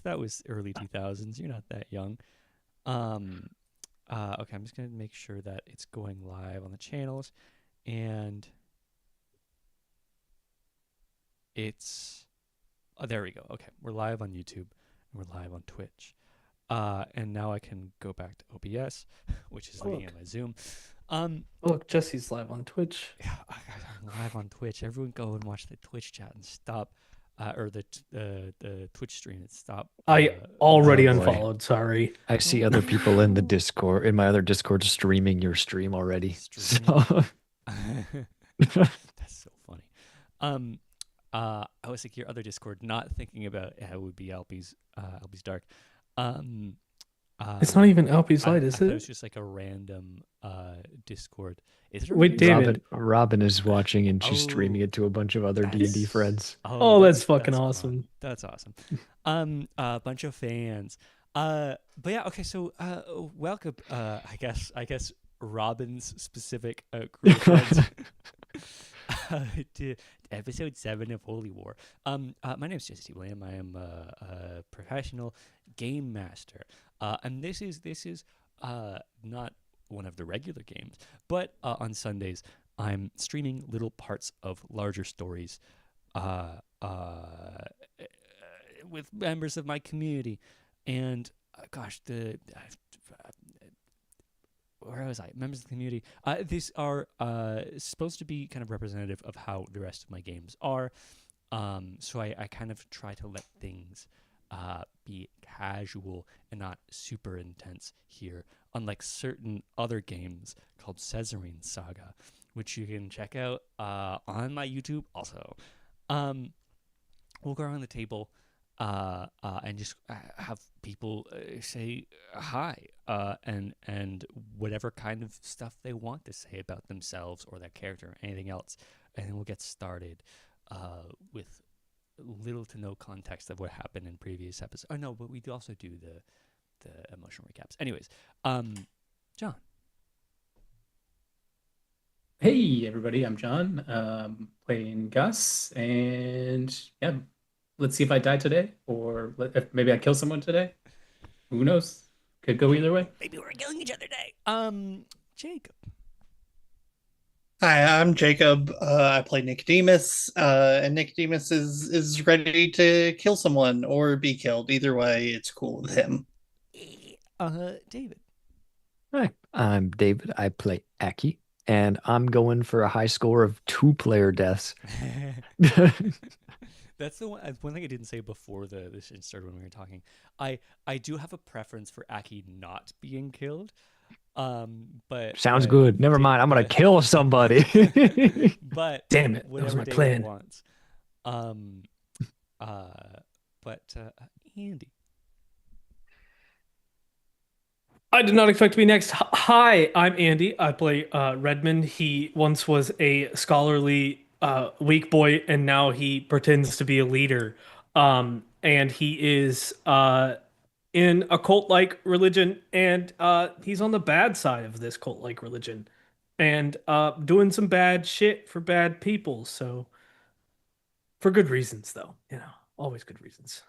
that was early 2000s. You're not that young. Um, okay, I'm just gonna make sure that it's going live on the channels, and it's oh, there we go. Okay, we're live on YouTube and we're live on Twitch. And now I can go back to OBS, which is Oh, looking at look. my Zoom. Um, Oh, look, Jesse's live on Twitch. yeah, I'm live on Twitch. Everyone go and watch the Twitch chat and stop, or the Twitch stream and stop. I Oh already boy. unfollowed, sorry. I Oh see other people in the no, Discord, in my other Discord, streaming your stream already. streaming. So, That's so funny. Um, I was like your other Discord, not thinking about how it would be Alpy's Dark. Um, It's not even LP's I light, I is thought it it? was just like a random Discord. Is it a Wait, random David. Discord? Robin is watching and she's streaming Oh, it to a bunch of other D&D that's friends. oh Oh, that's that's fucking that's fun. awesome. That's awesome. A bunch of fans. But yeah, okay. So welcome. I guess Robin's specific group of friends to episode 7 of Holy War. My name is Jesse Lamb. I am a professional game master, and this is not one of the regular games, but on Sundays I'm streaming little parts of larger stories, uh, uh, with members of my community, and gosh, where was I? Members of the community. These are supposed to be kind of representative of how the rest of my games are. So I kind of try to let things be casual and not super intense here, unlike certain other games called Caesarine Saga, which you can check out on my YouTube also. Um, we'll go around the table and just have people say hi and whatever kind of stuff they want to say about themselves or their character or anything else, and then we'll get started with little to no context of what happened in previous episodes. Oh no, but we do also do the emotional recaps. Anyways, John. Hey everybody, I'm John, playing Gus, and yeah, let's see if I die today, or if maybe I kill someone today. Who knows? Could go either way. Maybe we're killing each other today. Jacob. Hi, I'm Jacob. I play Nicodemus, and Nicodemus is ready to kill someone or be killed. Either way, it's cool with him. David. Hi, I'm David. I play Aki, and I'm going for a high score of 2 player deaths. That's the one thing I didn't say before this started when we were talking. I do have a preference for Aki not being killed. Sounds good. Never mind. I'm gonna kill somebody. but Damn it, that was whatever my David plan. wants. Um, but Andy. I did not expect to be next. Hi, I'm Andy. I play Redmond. He once was a scholarly weak boy, and now he pretends to be a leader. And he is in a cult-like religion, and he's on the bad side of this cult-like religion, and doing some bad shit for bad people. So, for good reasons, though, always good reasons.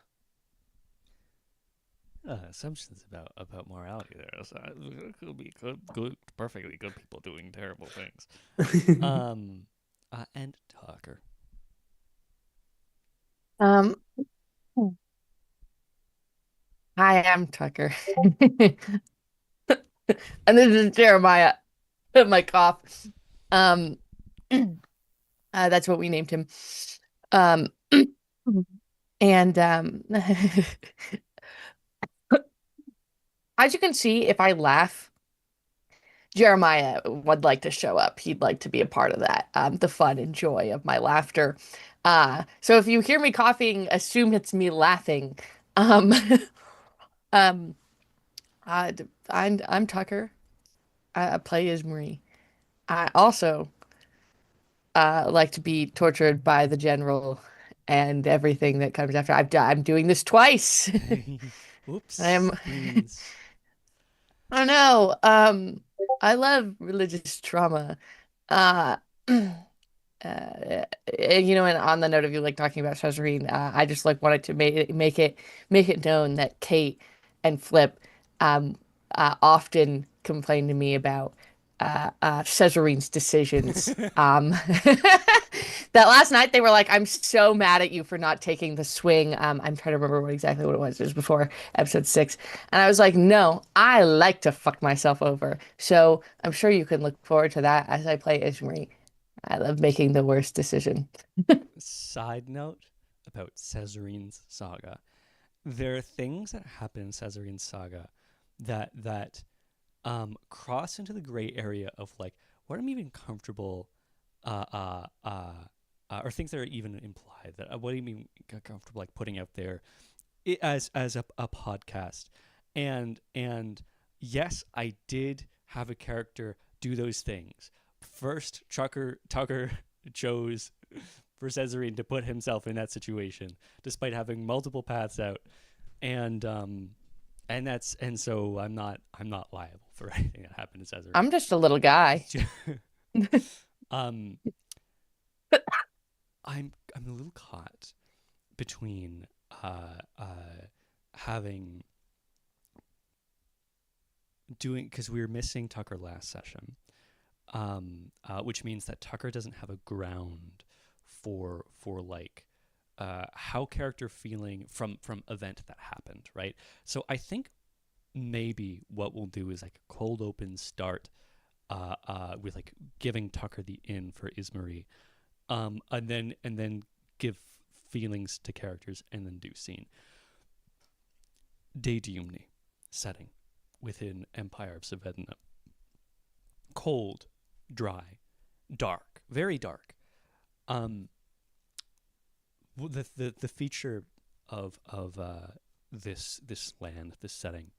Assumptions about morality there. So it could be good, perfectly good people doing terrible things. And Tucker. Um, Hi, I'm Tucker. And this is Jeremiah, my cough. Um, that's what we named him. Um, and as you can see, if I laugh, Jeremiah would like to show up. He'd like to be a part of that, the fun and joy of my laughter. So if you hear me coughing, assume it's me laughing. Um, um, I, I'm Tucker. I play as Marie. I also like to be tortured by the general and everything that comes after. I'm doing this twice. Oops. I am. Beans. I know. I love religious trauma. Uh, And on the note of you like talking about Cesarine, I just like wanted to make it known that Kate and Flip um often complain to me about Cesarine's decisions. That last night they were like, "I'm so mad at you for not taking the swing." I'm trying to remember exactly what it was. It was before episode 6, and I was like, "No, I like to fuck myself over." So I'm sure you can look forward to that as I play Ismarie. I love making the worst decision. Side note about Cesarine's Saga. There are things that happen in Cesarine's Saga that cross into the gray area of like what I'm even comfortable uh, uh, uh, or things that are even implied that what do you mean comfortable like putting out there as a podcast. And yes, I did have a character do those things. First, Tucker chose for Cesarine to put himself in that situation, despite having multiple paths out, and so I'm not liable for anything that happened to Cesarine. I'm just a little guy. um, I'm a little caught between having doing because we were missing Tucker last session, which means that Tucker doesn't have a ground for like how character feeling from event that happened, right? So I think maybe what we'll do is like a cold open start with like giving Tucker the in for Ismarie, and then give feelings to characters and then do scene. De Diumni setting within Empire of Savedna. Cold, dry, dark, very dark. The feature of this land, this setting,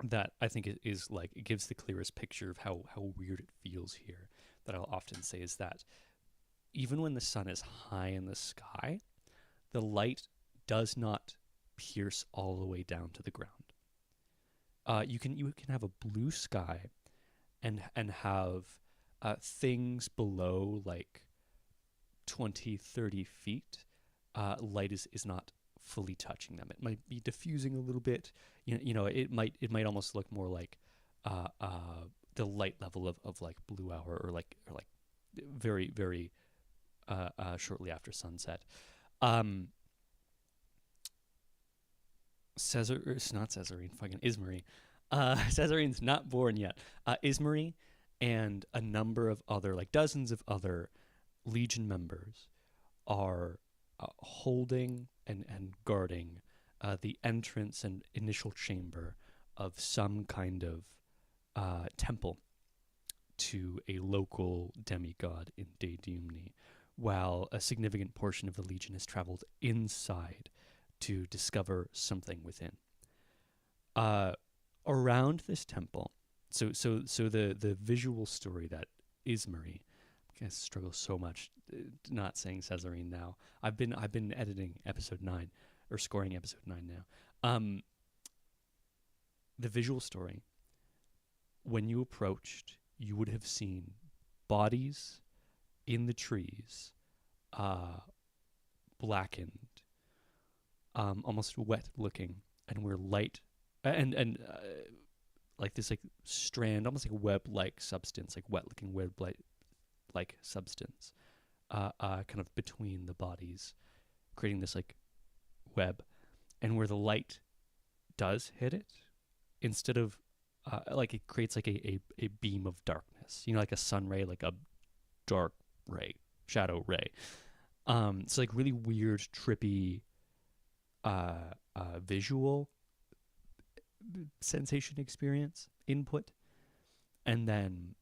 that I think is like it gives the clearest picture of how weird it feels here, that I'll often say, is that even when the sun is high in the sky, the light does not pierce all the way down to the ground. You can have a blue sky and have things below like 20, 30 feet. Light is not fully touching them. It might be diffusing a little bit. It might almost look more like the light level of like blue hour or like very, very shortly after sunset. It's not Cesarine, fucking Ismarie. Cesarine's not born yet. Ismarie and a number of other, like dozens of other Legion members are holding and guarding the entrance and initial chamber of some kind of temple to a local demigod in De Diumni, while a significant portion of the Legion has traveled inside to discover something within. Around this temple, so the visual story that Ismarie, I struggle so much not saying Cesarine now. I've been editing episode 9 or scoring episode 9 now. The visual story, when you approached, you would have seen bodies in the trees, blackened, almost wet looking, and where light and like this like strand, almost like web like substance, like wet looking web like substance, kind of between the bodies, creating this like web, and where the light does hit it, instead of like it creates like a beam of darkness, like a sun ray, like a dark ray, shadow ray. It's like really weird, trippy visual sensation experience input. And then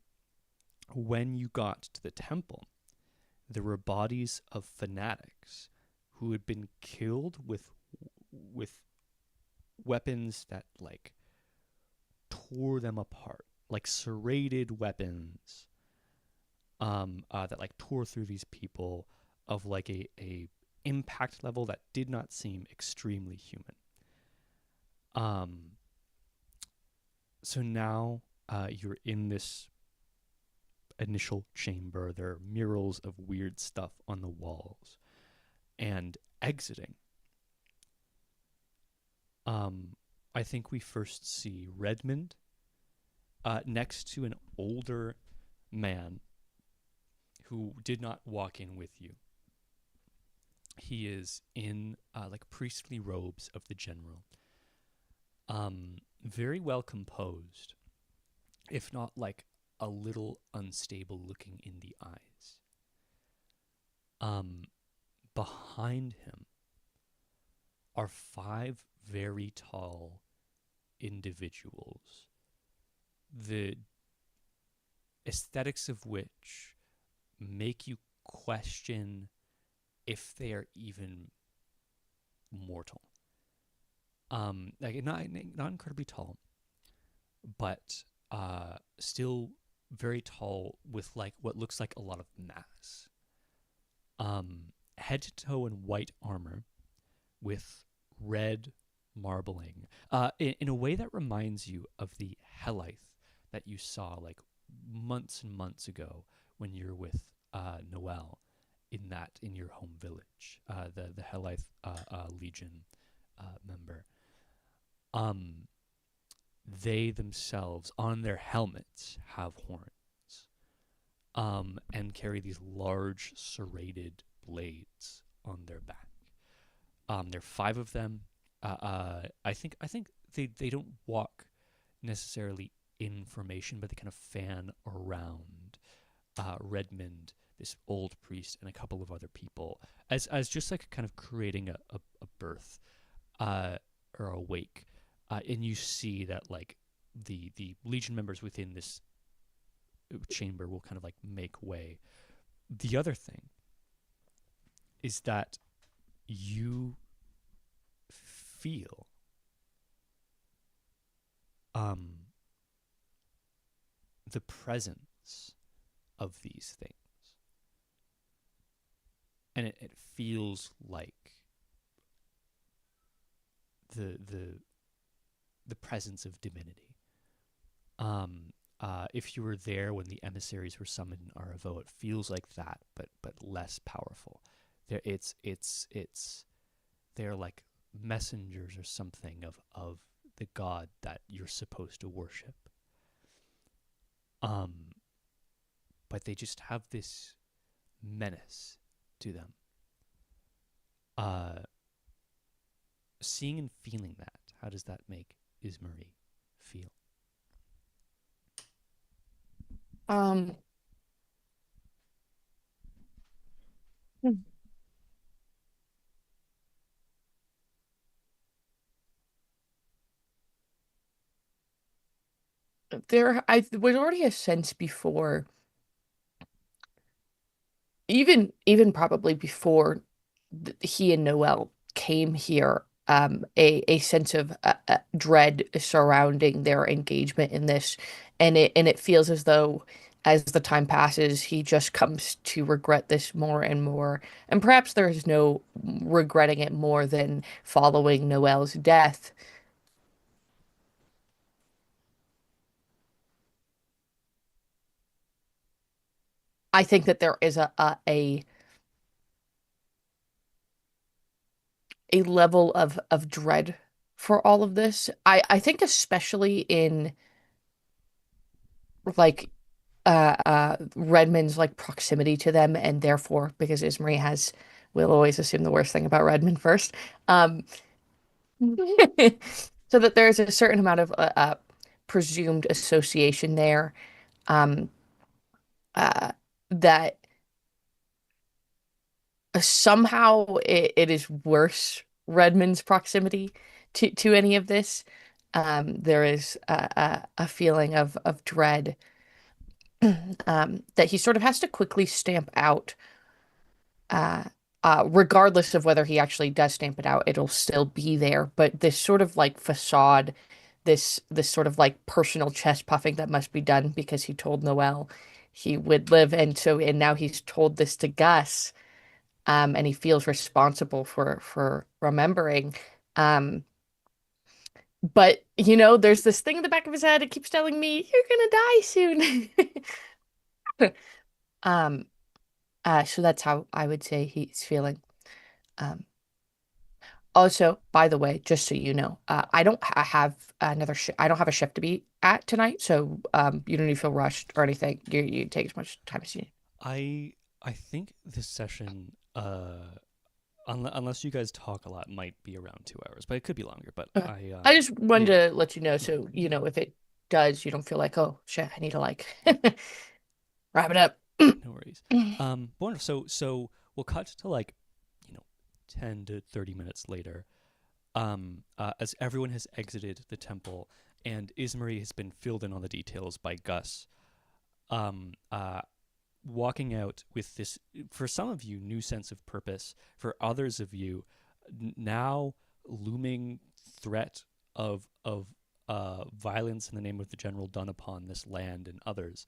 when you got to the temple, there were bodies of fanatics who had been killed with weapons that like tore them apart, like serrated weapons that like tore through these people of like a impact level that did not seem extremely human. So now you're in this initial chamber. There are murals of weird stuff on the walls. And exiting, I think we first see Redmond next to an older man who did not walk in with you. He is in like priestly robes of the general. Very well composed, if not like a little unstable looking in the eyes. Behind him are 5 very tall individuals, the aesthetics of which make you question if they are even mortal. Like not incredibly tall, but still very tall with like what looks like a lot of mass. Head to toe in white armor with red marbling, in a way that reminds you of the Helith that you saw like months and months ago when you're with Noel in your home village, the Helith Legion member. They themselves on their helmets have horns, and carry these large serrated blades on their back. There are 5 of them. I think they don't walk necessarily in formation, but they kind of fan around Redmond, this old priest, and a couple of other people, as just like kind of creating a birth or a wake. And you see that like the Legion members within this chamber will kind of like make way. The other thing is that you feel the presence of these things. And it feels like the presence of divinity. If you were there when the emissaries were summoned in Aravo, it feels like that, but less powerful. They're like messengers or something of the god that you're supposed to worship. But they just have this menace to them. Seeing and feeling that, how does that make Ismarie feel? I was already a sense before, even probably before he and Noel came here, a sense of dread surrounding their engagement in this, and it feels as though as the time passes, he just comes to regret this more and more, and perhaps there is no regretting it more than following Noel's death. I think that there is a level of dread for all of this. I think especially in like Redmond's like proximity to them, and therefore because Ismarie has we'll always assume the worst thing about Redmond first. So that there's a certain amount of presumed association there, um that somehow it is worse Redmond's proximity to any of this. There is a feeling of dread, that he sort of has to quickly stamp out. Regardless of whether he actually does stamp it out, it'll still be there. But this sort of like facade, this sort of like personal chest puffing that must be done because he told Noel he would live, and now he's told this to Gus, and he feels responsible for remembering. Um, but there's this thing in the back of his head. It keeps telling me, "You're gonna die soon." Um, so that's how I would say he's feeling. Um, Also, by the way, just so you know, I don't have another sh I don't have a shift to be at tonight, so you don't need to feel rushed or anything. You take as much time as you need. I think this session, unless you guys talk a lot, might be around 2 hours, but it could be longer. But Okay. I just wanted yeah, to let you know, so you know if it does, you don't feel like, oh shit, I need to like wrap it up. no worries. Wonderful. So we'll cut to like, 10 to 30 minutes later, as everyone has exited the temple and Ismarie has been filled in on the details by Gus. Um, uh, Walking out with this, for some of you, new sense of purpose. For others of you, now looming threat of violence in the name of the general done upon this land and others.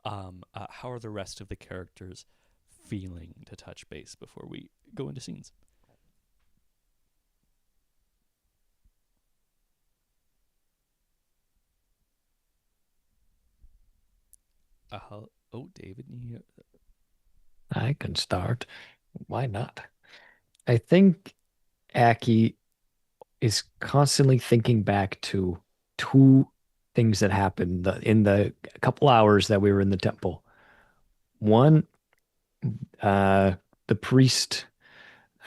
How are the rest of the characters feeling, to touch base before we go into scenes? Oh, David, I can start. Why not? I think Aki is constantly thinking back to two things that happened in the couple hours that we were in the temple. One, the priest,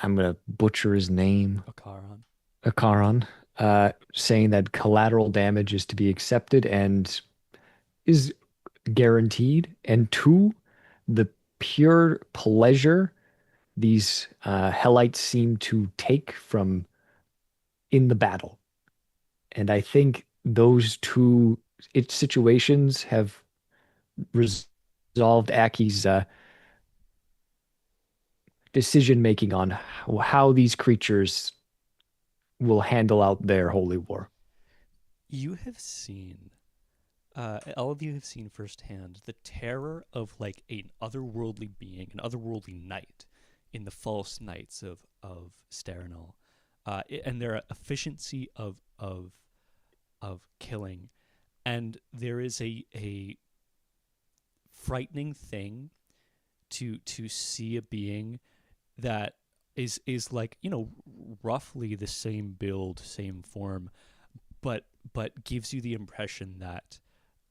I'm gonna butcher his name, Akaran. Akaran, saying that collateral damage is to be accepted and is guaranteed. And two, the pure pleasure these Hellites seem to take from in the battle. And I think those two situations have resolved Aki's decision making on how these creatures will handle out their holy war. You have seen, all of you have seen firsthand the terror of like an otherworldly being, an otherworldly knight in the false knights of Steranol, and their efficiency of killing. And there is a frightening thing to see a being that is like, roughly the same build, same form, but gives you the impression that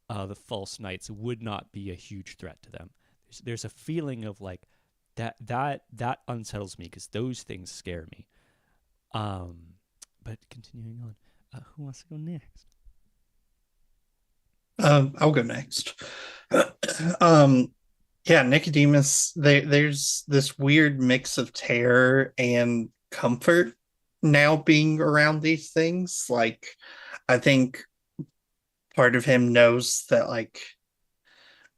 the false knights would not be a huge threat to them. There's a feeling of like that unsettles me because those things scare me. But continuing on, who wants to go next? I'll go next. um, yeah, Nicodemus. There's this weird mix of terror and comfort now being around these things. Like, I think part of him knows that, like,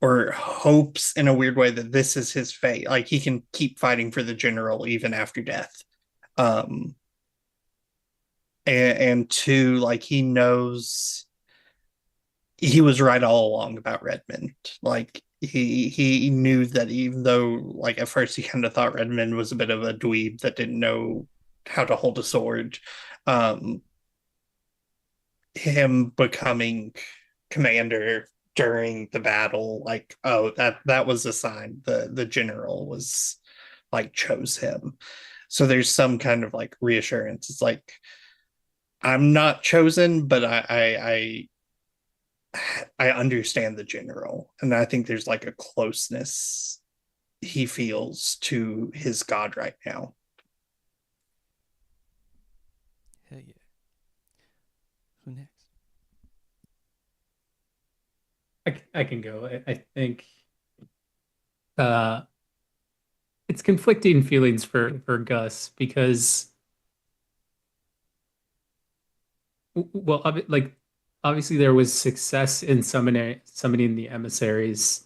or hopes in a weird way that this is his fate. Like, he can keep fighting for the general even after death. Um, and two, like, he knows he was right all along about Redmond. Like, he knew that even though, like, at first he kind of thought Redmond was a bit of a dweeb that didn't know how to hold a sword. Um, him becoming commander during the battle, like, oh, that was a sign the general was like chose him. So there's some kind of like reassurance. It's like, I'm not chosen, but I understand the general, and I think there's like a closeness he feels to his god right now. Hell yeah. Who next? I can go. I think uh, it's conflicting feelings for Gus because, well, like obviously there was success in summoning the emissaries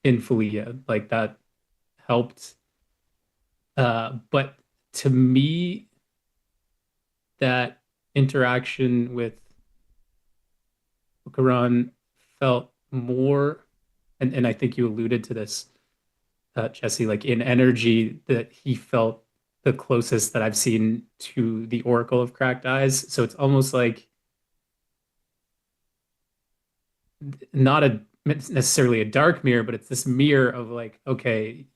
in Philea, like that helped. But to me, that interaction with Quran felt more, and I think you alluded to this, Jesse, like in energy, that he felt the closest that I've seen to the Oracle of Cracked Eyes. So it's almost like not necessarily a dark mirror, but it's this mirror of like, okay,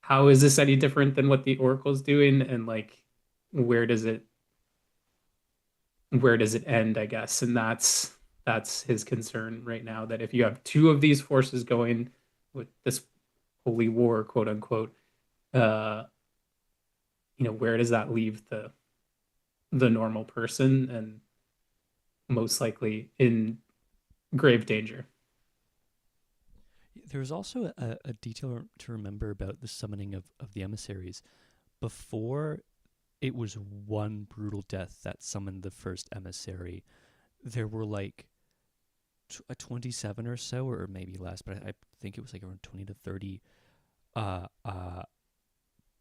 how is this any different than what the Oracle's doing? And like, where does it where does it end, I guess? And that's his concern right now, that if you have two of these forces going with this holy war, quote unquote, uh, where does that leave the normal person? And most likely in grave danger. There's also a detail to remember about the summoning of the emissaries. Before it was one brutal death that summoned the first emissary, there were like 27 or so, or maybe less, but I think it was like around 20 to 30 uh, uh,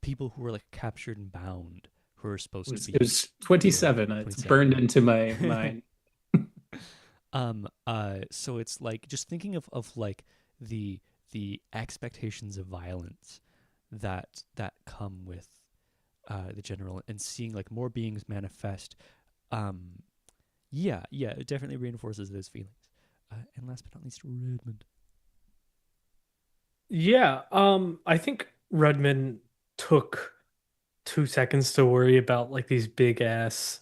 people who were like captured and bound who were supposed to be. It was 27. It's burned into my mind. So it's like just thinking of like the expectations of violence that come with the general, and seeing like more beings manifest. Yeah, it definitely reinforces those feelings. And last but not least, Redmond. Yeah, I think Redmond took 2 seconds to worry about like these big ass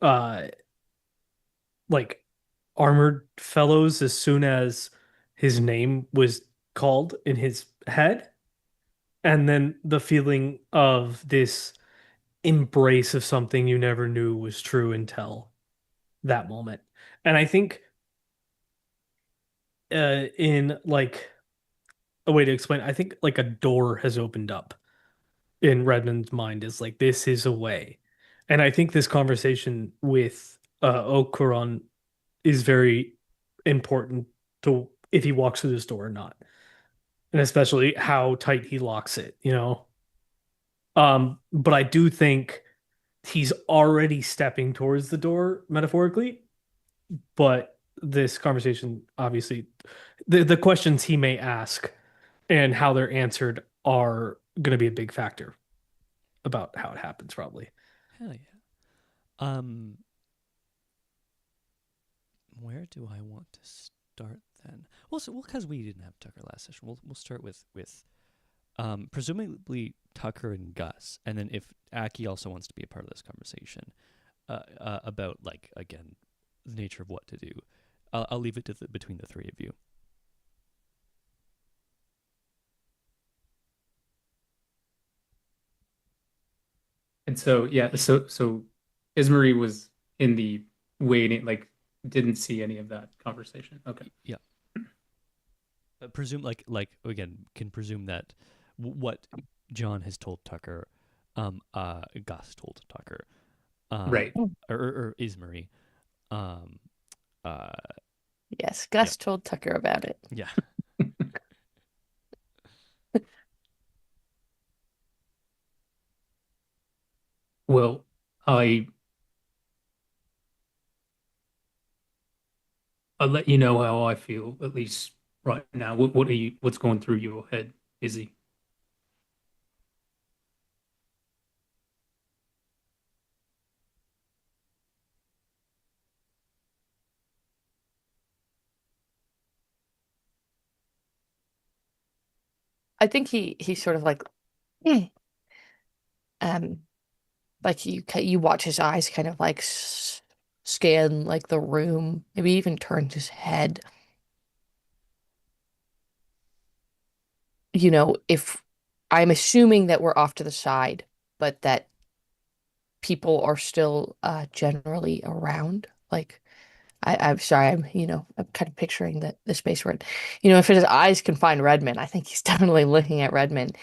uh like armored fellows as soon as his name was called in his head. And then the feeling of this embrace of something you never knew was true until that moment. And I think in like a way to explain, I think like a door has opened up in Redmond's mind, is like this is a way. And I think this conversation with Okuron is very important to if he walks through this door or not. And especially how tight he locks it, you know. But I do think he's already stepping towards the door metaphorically, but this conversation obviously the questions he may ask and how they're answered are going to be a big factor about how it happens probably. Hell yeah. Um, where do I want to start then? Well, because we didn't have Tucker last session, we'll start with presumably Tucker and Gus, and then if Aki also wants to be a part of this conversation, about like again the nature of what to do, I'll leave it to between the three of you. And so yeah, so Ismarie was in the waiting, like didn't see any of that conversation. Okay. Yeah. Presume like again can presume that what John has told Tucker, Gus told Tucker, Right. or Ismarie, um, uh, Yes, Gus told Tucker about it. yeah. Well, I'll let you know how I feel, at least right now. What's going through your head, Izzy? I think he sort of like um like you watch his eyes kind of like scan like the room, maybe even turns his head. You know, if I'm assuming that we're off to the side, but that people are still generally around. Like I'm sorry, I'm kind of picturing the space we're in. You know, if his eyes can find Redmond, I think he's definitely looking at Redmond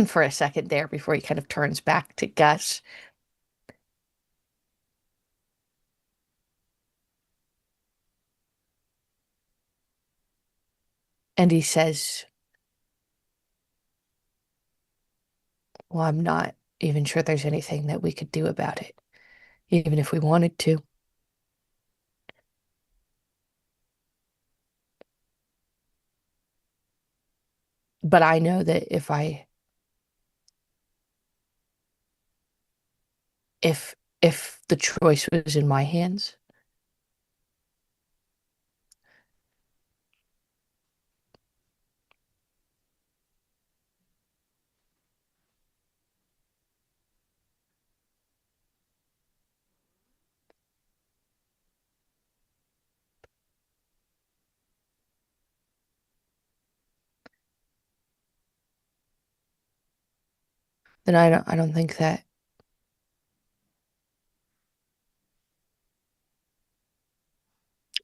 for a second there before he kind of turns back to Gus. And he says, well, I'm not even sure there's anything that we could do about it, even if we wanted to. But I know that if the choice was in my hands, then I don't think that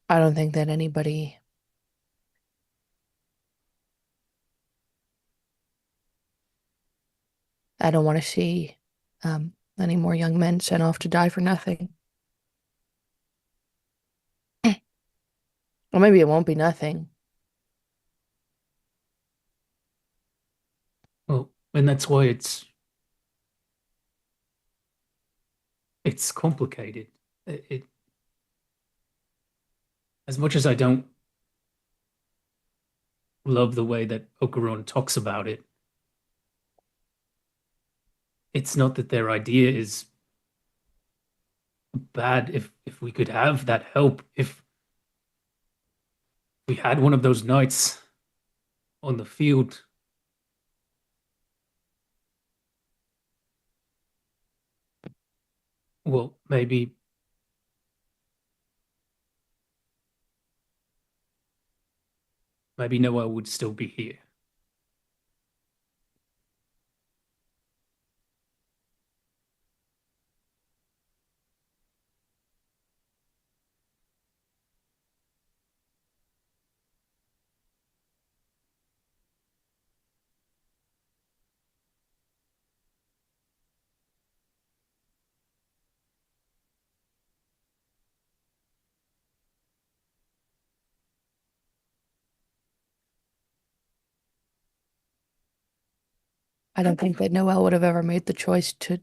I don't think that anybody I don't want to see any more young men sent off to die for nothing. Or maybe it won't be nothing. Well, and that's why it's complicated. It as much as I don't love the way that Ocaron talks about it, it's not that their idea is bad. If we could have that help, if we had one of those knights on the field, well, maybe Noah would still be here. I don't think that Noel would have ever made the choice to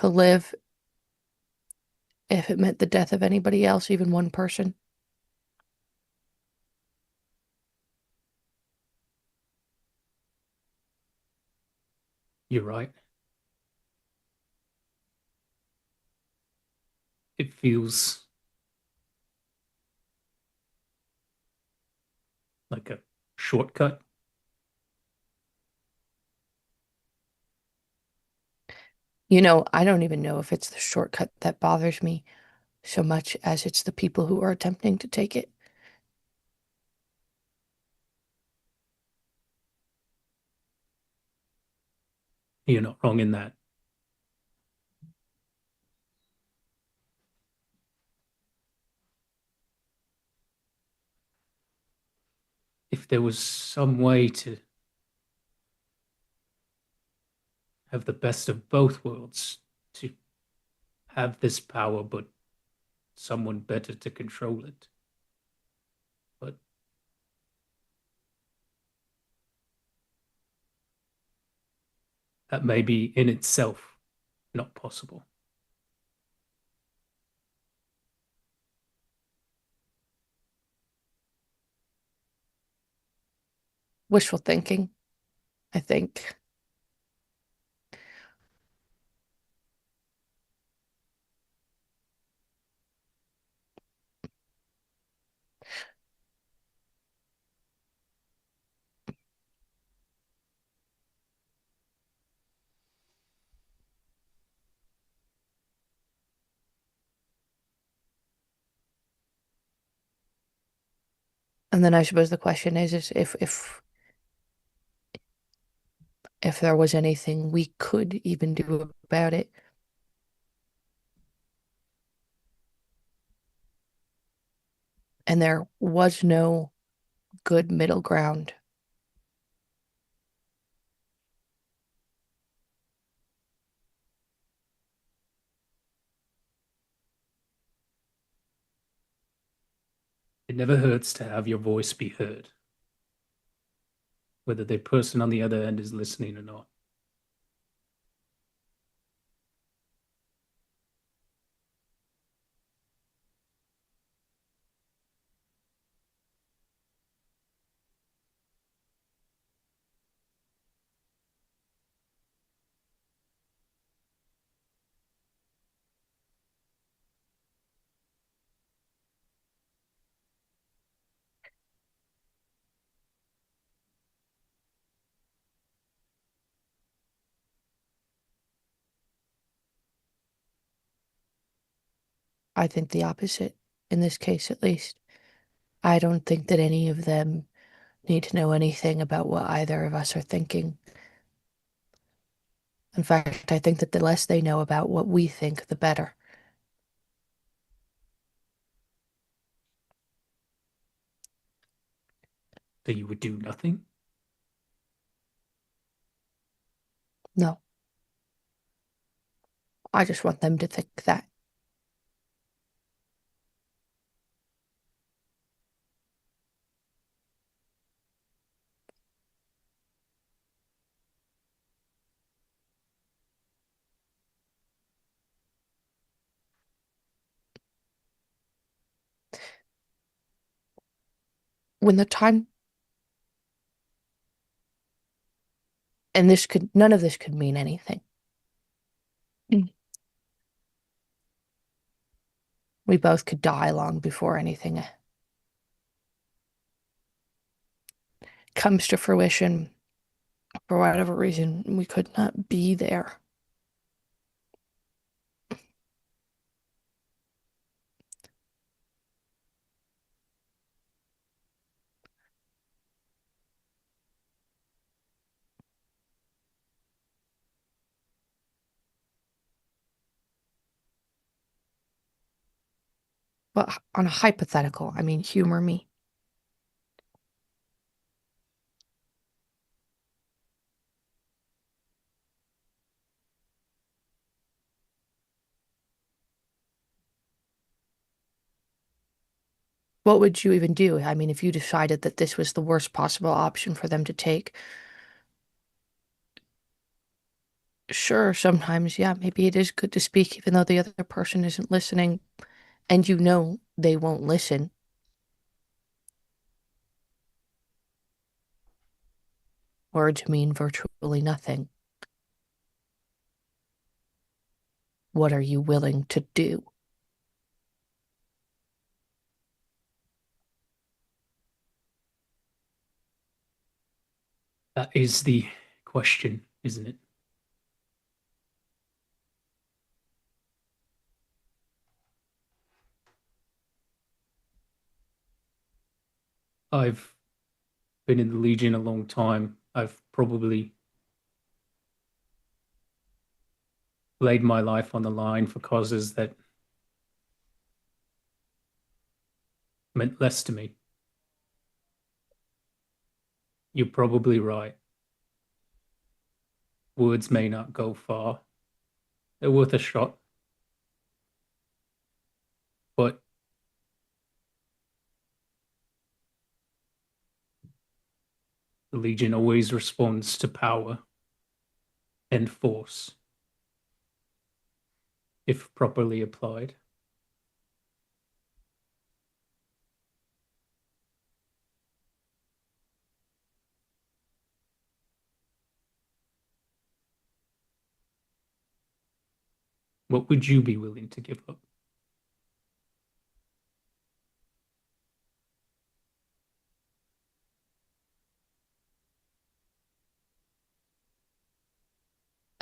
live if it meant the death of anybody else, even one person. You're right. It feels like a shortcut. I don't even know if it's the shortcut that bothers me so much as it's the people who are attempting to take it. You're not wrong in that. If there was some way to have the best of both worlds, to have this power, but someone better to control it. But that may be in itself not possible. Wishful thinking, I think. And then I suppose the question is if there was anything we could even do about it. And there was no good middle ground. It never hurts to have your voice be heard, whether the person on the other end is listening or not. I think the opposite, in this case at least. I don't think that any of them need to know anything about what either of us are thinking. In fact, I think that the less they know about what we think, the better. That you would do nothing? No, I just want them to think that. When the time, and none of this could mean anything. Mm. We both could die long before anything comes to fruition. For whatever reason, we could not be there. But on a hypothetical, I mean, humor me. What would you even do? I mean, if you decided that this was the worst possible option for them to take, sure, sometimes, yeah, maybe it is good to speak even though the other person isn't listening and you know they won't listen. Words mean virtually nothing. What are you willing to do? That is the question, isn't it? I've been in the Legion a long time. I've probably laid my life on the line for causes that meant less to me. You're probably right. Words may not go far. They're worth a shot. But the Legion always responds to power and force if properly applied. What would you be willing to give up?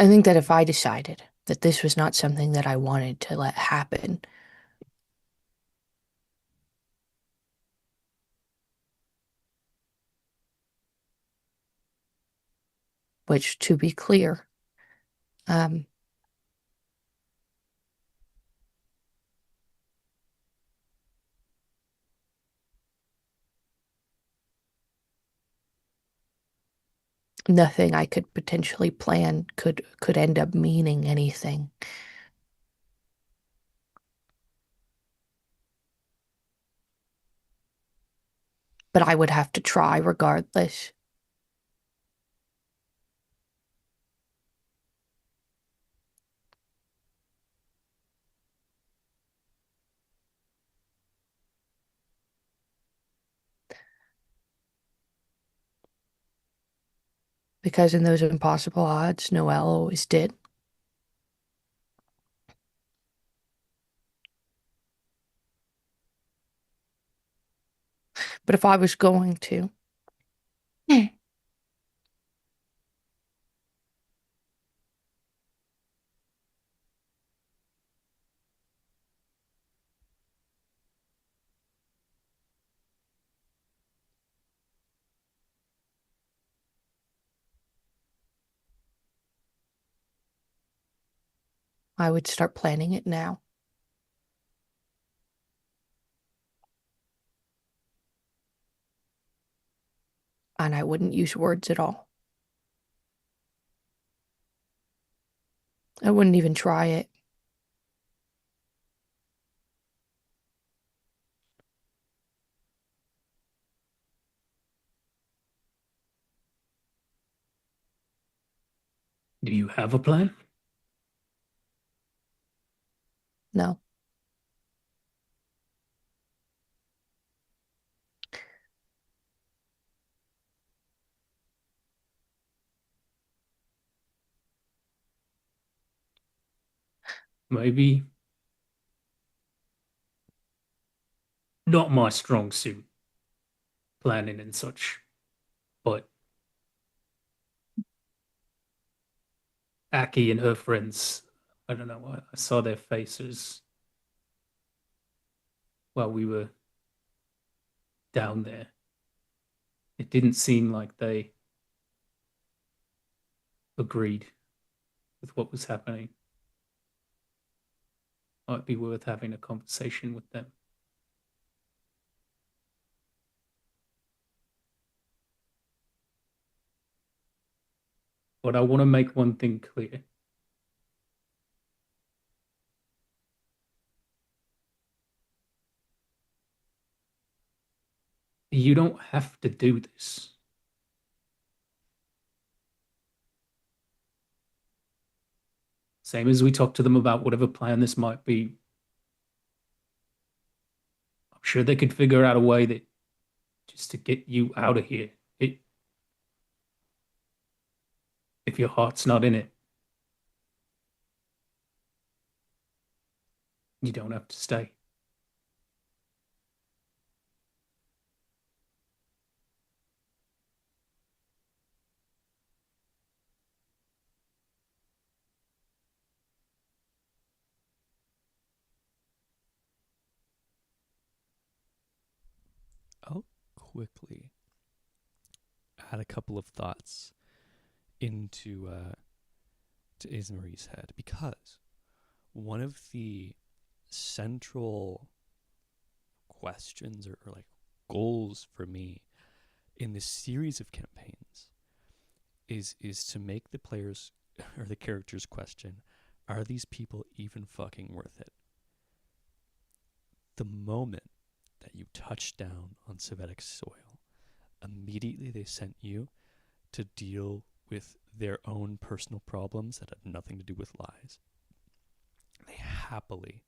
I think that if I decided that this was not something that I wanted to let happen, which to be clear, um, nothing I could potentially plan could end up meaning anything. But I would have to try regardless. Because in those impossible odds, Noelle always did. But if I was going to, I would start planning it now. And I wouldn't use words at all. I wouldn't even try it. Do you have a plan? No. Maybe not my strong suit, planning and such, but Aki and her friends, I don't know, I saw their faces while we were down there. It didn't seem like they agreed with what was happening. Might be worth having a conversation with them. But I want to make one thing clear. You don't have to do this. Same as we talked to them about whatever plan this might be. I'm sure they could figure out a way that just to get you out of here. If your heart's not in it, you don't have to stay. I'll quickly add a couple of thoughts into to Ismarie's head, because one of the central questions or like goals for me in this series of campaigns is to make the players or the characters question, are these people even fucking worth it? The moment that you touch down on Sovitic soil, immediately they sent you to deal with their own personal problems that had nothing to do with lies. They happily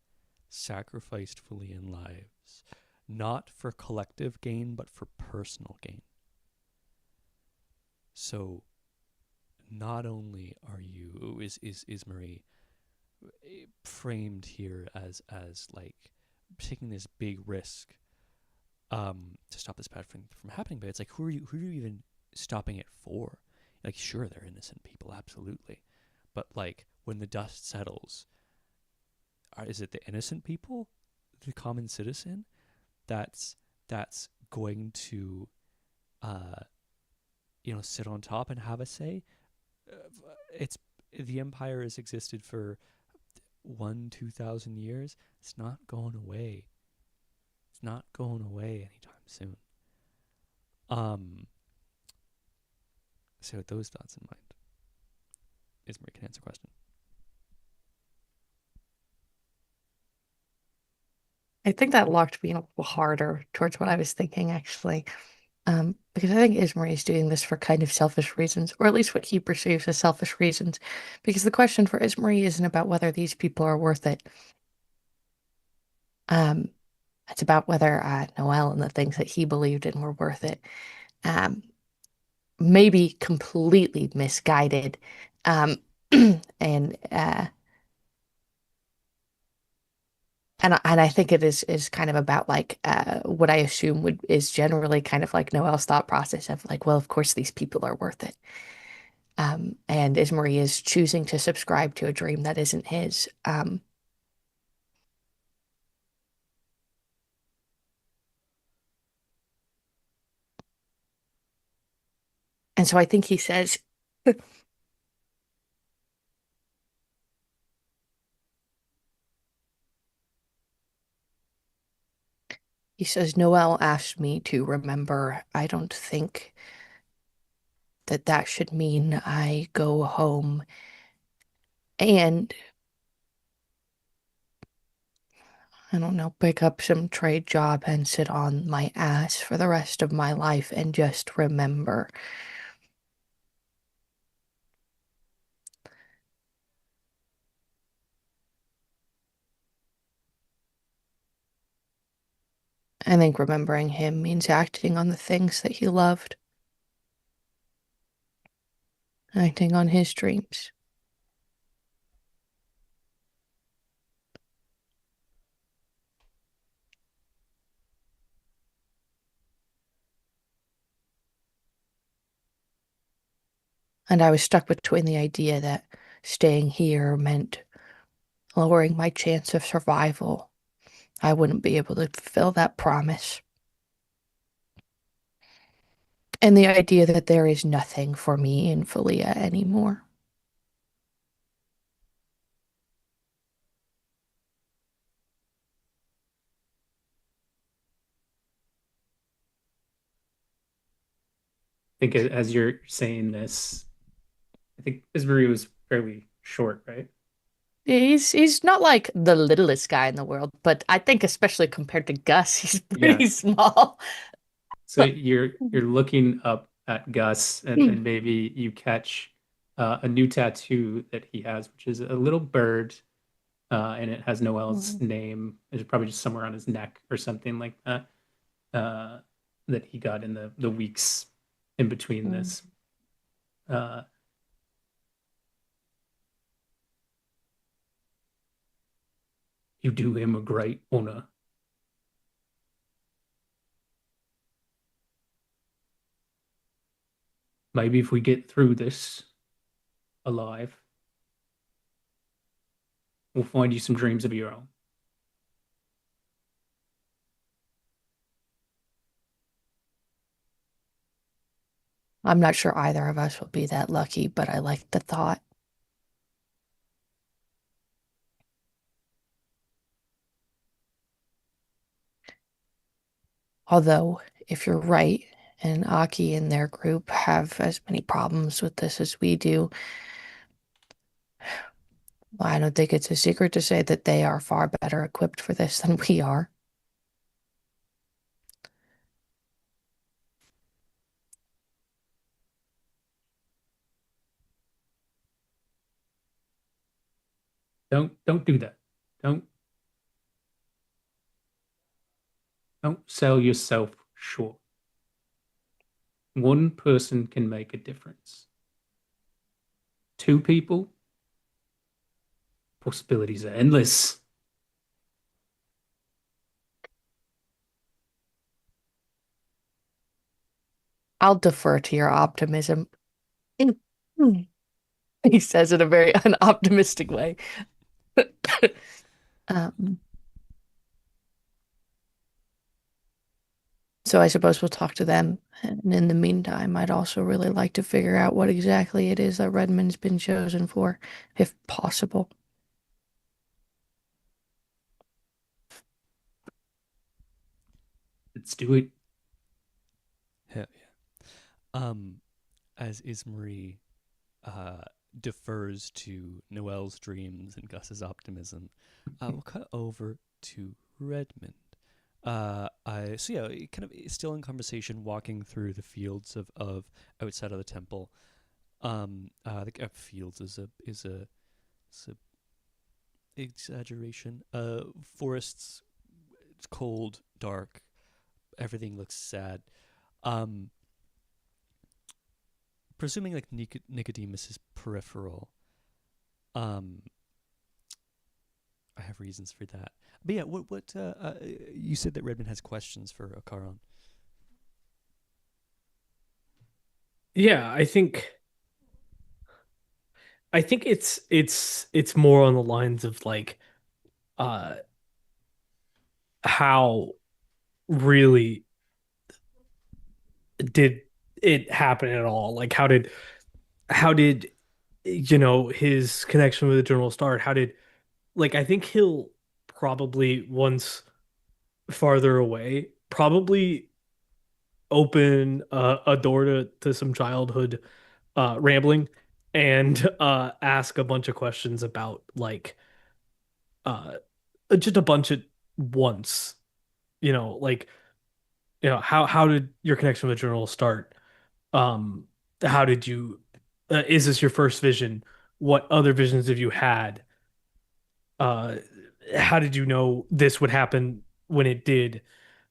sacrificed Fulian lives, not for collective gain, but for personal gain. So not only are you is Marie framed here as like taking this big risk to stop this bad thing from happening, but it's like who are you even stopping it for? Like, sure, they're innocent people, absolutely, but like when the dust settles, is it the innocent people, the common citizen, that's going to sit on top and have a say? It's the empire has existed for 2,000 years. It's not going away. It's not going away anytime soon. So with those thoughts in mind, Ismarie can answer the question. I think that locked me in a little harder towards what I was thinking, actually. Because I think Ismarie is doing this for kind of selfish reasons, or at least what he perceives as selfish reasons. Because the question for Ismarie isn't about whether these people are worth it. Um, it's about whether Noel and the things that he believed in were worth it. Um, Maybe completely misguided. Um, and I think it is kind of about like what I assume would is generally kind of like Noel's thought process of like, well, of course these people are worth it. And Ismarie is choosing to subscribe to a dream that isn't his. And so I think he says, He says, Noel asked me to remember. I don't think that that should mean I go home and, I don't know, pick up some trade job and sit on my ass for the rest of my life and just remember. I think remembering him means acting on the things that he loved, acting on his dreams. And I was stuck between the idea that staying here meant lowering my chance of survival. I wouldn't be able to fulfill that promise. And the idea that there is nothing for me in Philia anymore. I think as you're saying this, I think Isbury was fairly short, right? He's not like the littlest guy in the world, but I think especially compared to Gus, he's Yeah. pretty small. So you're looking up at Gus, and maybe you catch a new tattoo that he has, which is a little bird, and it has Noel's name. It's probably just somewhere on his neck or something like that. Uh, that he got in the weeks in between this. Uh, you do him a great honor. Maybe if we get through this alive, we'll find you some dreams of your own. I'm not sure either of us will be that lucky, but I like the thought. Although, if you're right, and Aki and their group have as many problems with this as we do, I don't think it's a secret to say that they are far better equipped for this than we are. Don't do that. Don't don't sell yourself short. One person can make a difference. Two people, possibilities are endless. I'll defer to your optimism. He says in a very unoptimistic way. Um, so I suppose we'll talk to them. And in the meantime, I'd also really like to figure out what exactly it is that Redmond's been chosen for, if possible. Let's do it. Hell yeah. As Ismarie defers to Noel's dreams and Gus's optimism, we'll cut over to Redmond. So yeah, kind of still in conversation, walking through the fields of outside of the temple. The fields is a exaggeration. Forests, it's cold, dark. Everything looks sad. Um, Presuming like Nicodemus is peripheral. Um, I have reasons for that. But yeah, what you said that Redmond has questions for Akaron. Yeah, I think it's more on the lines of like uh how really did it happen at all? Like how did his connection with the Journal start? How did, like, I think he'll probably, once farther away, probably open a door to some childhood rambling and ask a bunch of questions about like uh just a bunch at once. Like how did your connection with the journal start? Um, how did you is this your first vision? What other visions have you had? Uh, how did you know this would happen when it did?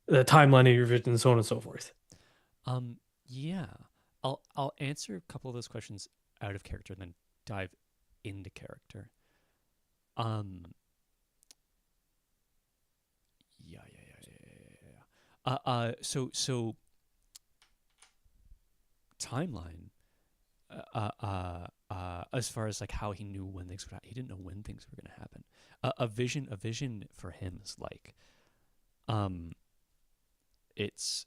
The timeline of your vision, and so on and so forth. Um, yeah, I'll answer a couple of those questions out of character and then dive into character. Um, yeah. So timeline. As far as like how he knew when things would happen, he didn't know when things were going to happen. A vision for him is like, um, it's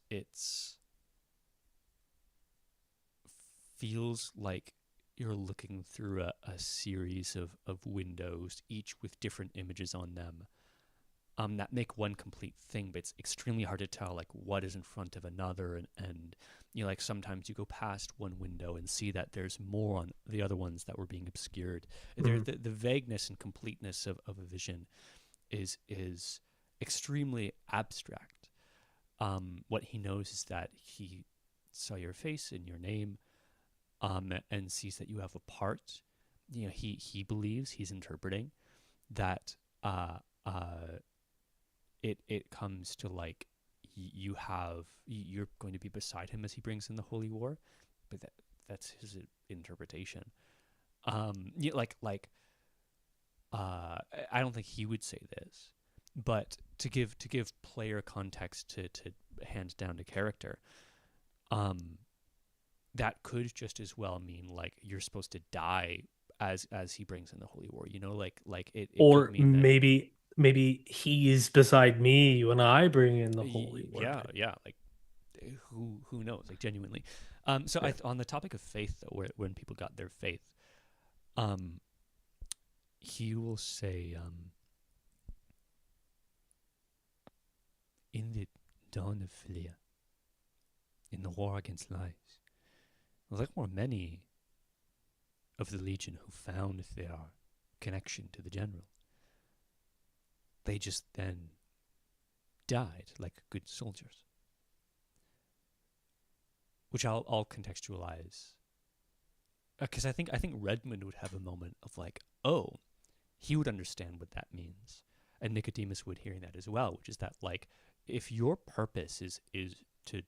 feels like you're looking through a series of windows, each with different images on them, that make one complete thing, but it's extremely hard to tell like what is in front of another, and like sometimes you go past one window and see that there's more on the other ones that were being obscured. Mhm. The vagueness and completeness of a vision is extremely abstract. What he knows is that he saw your face and your name, and sees that you have a part. He believes he's interpreting that it comes to like you're going to be beside him as he brings in the holy war, but that's his interpretation. Like I don't think he would say this, but to give player context to hand down to character, that could just as well mean like you're supposed to die as he brings in the holy war. Like it could Or mean that. maybe he's beside me when I bring in the holy word. Yeah, like who knows, like genuinely. So Yeah. on the topic of faith though, when people got their faith, um he will say, in the dawn of Philia, in the war against lies, there were many of the legion who found their connection to the general. They just then died like good soldiers, which I'll contextualize, because I think Redmond would have a moment of like, oh, he would understand what that means, and Nicodemus would hear that as well, which is that like if your purpose is to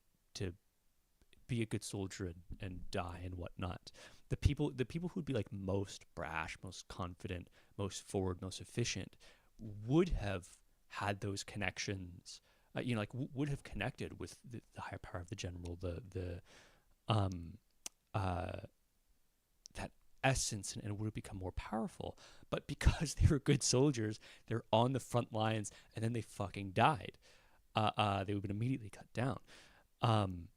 be a good soldier and die and whatnot, the people who'd be like most brash, most confident, most forward, most efficient would have had those connections. Like would have connected with the higher power of the general, the um uh that essence, and would have become more powerful. But because they were good soldiers, they're on the front lines, and then they fucking died. They would have been immediately cut down. Um,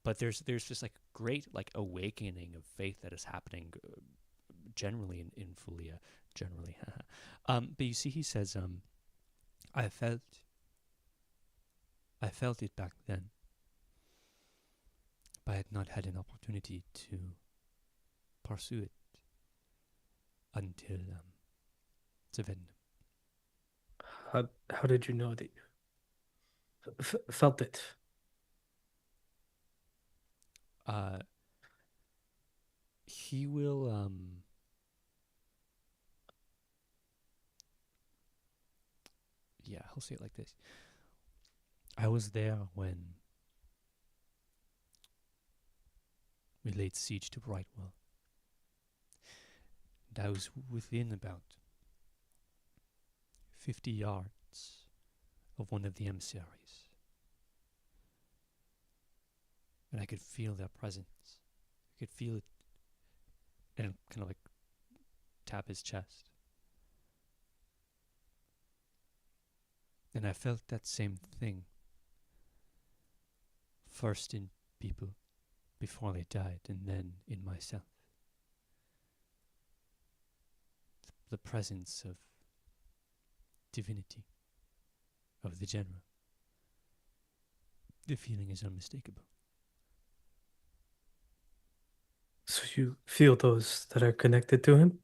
but there's just like great like awakening of faith that is happening generally in Fulia, generally. But you see, he says, I felt it back then, but I had not had an opportunity to pursue it until Savannah. How did you know that you felt it? He will yeah, I'll say it like this. I was there when we laid siege to Brightwell, and I was within about 50 yards of one of the emissaries, and I could feel their presence. I could feel it, and kind of like tap his chest. And I felt that same thing first in people before they died, and then in myself. The presence of divinity. of the general. The feeling is unmistakable. So you feel those that are connected to him?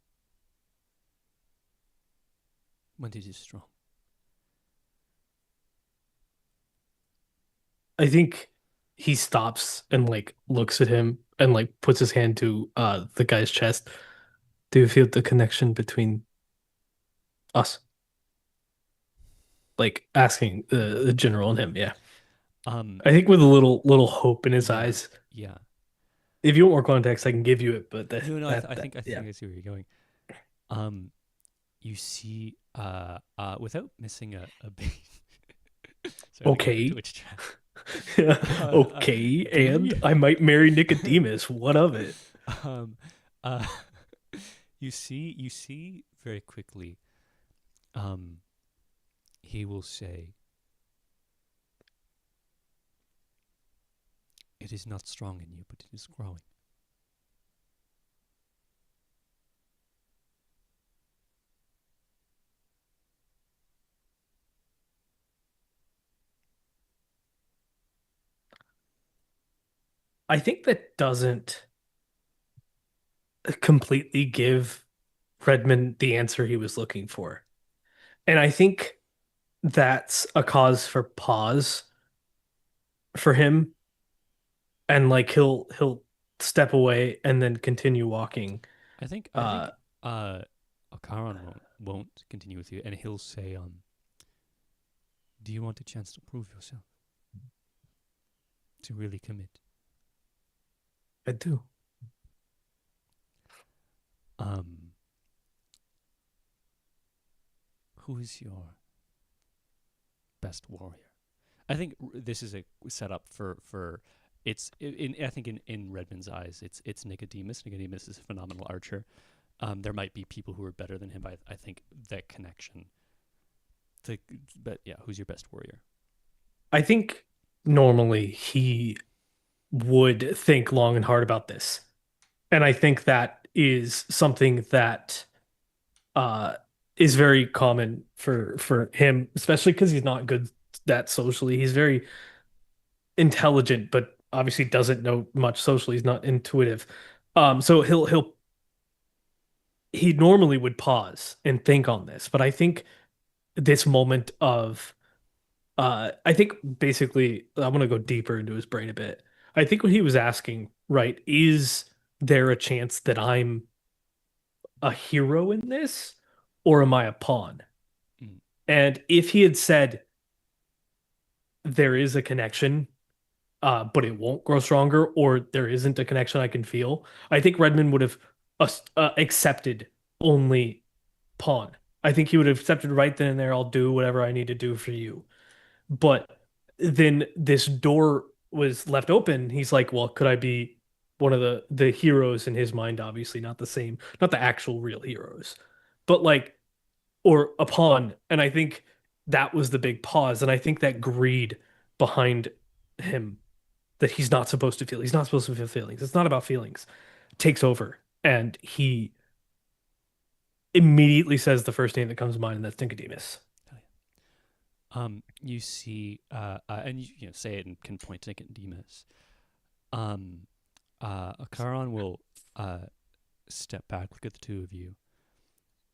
When it is strong. I think he stops and like looks at him and like puts his hand to the guy's chest. Do you feel the connection between us? Like asking the general and him, yeah. Um, I think with a little hope in his yeah, eyes. yeah. If you want more context, I can give you it, but No, no. I yeah. think I see where you're going. Um, you see, without missing a beat. Sorry, looking at the Okay. Twitch chat. Okay, Do and you? I might marry Nicodemus. What of it? um, uh, you see very quickly. Um, he will say, "It is not strong in you, but it is growing." I think that doesn't completely give Redmond the answer he was looking for. And I think that's a cause for pause for him. And like he'll step away and then continue walking. I Uh, think, Akaran won't continue with you, and he'll say, "Do you want a chance to prove yourself? To really commit?" I do. Um, who is your best warrior? I think this is a setup for it's in I think in Redmond's eyes it's Nicodemus. Nicodemus is a phenomenal archer. There might be people who are better than him, but I think that connection. But yeah, who's your best warrior? I think normally he would think long and hard about this. And I think that is something that uh is very common for him, especially because he's not good that socially. He's very intelligent, but obviously doesn't know much socially. He's not intuitive. So he normally would pause and think on this, but I think this moment of I think basically I'm gonna go deeper into his brain a bit. I think what he was asking, right, is there a chance that I'm a hero in this, or am I a pawn? Mm. And if he had said there is a connection, but it won't grow stronger, or there isn't a connection I can feel, I think Redmond would have accepted only pawn. I think he would have accepted right then and there, I'll do whatever I need to do for you. But then this door was left open. He's like, well, could I be one of the heroes in his mind? Obviously, not the same, not the actual real heroes, but like, or a pawn. And I think that was the big pause. And I think that greed behind him that he's not supposed to feel. He's not supposed to feel feelings. It's not about feelings. Takes over, and he immediately says the first name that comes to mind, and that's Nicodemus. You see, and you know, say it and can point to Nicodemus. Akaran will step back, look at the two of you,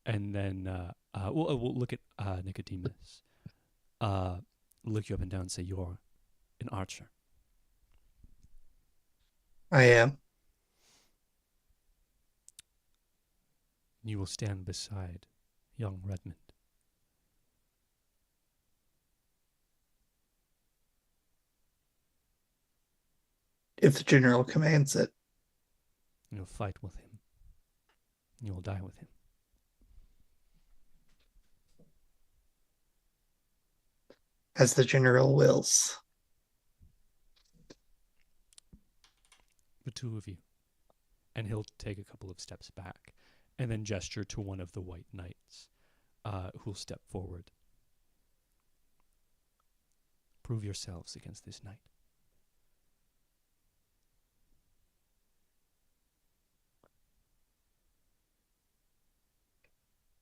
and then we'll look at Nicodemus. Look you up and down and say, "You're an archer." I am. You will stand beside young Redmond. If the general commands it. You'll fight with him. You will die with him. As the general wills. The two of you. And he'll take a couple of steps back and then gesture to one of the white knights who'll step forward. Prove yourselves against this knight.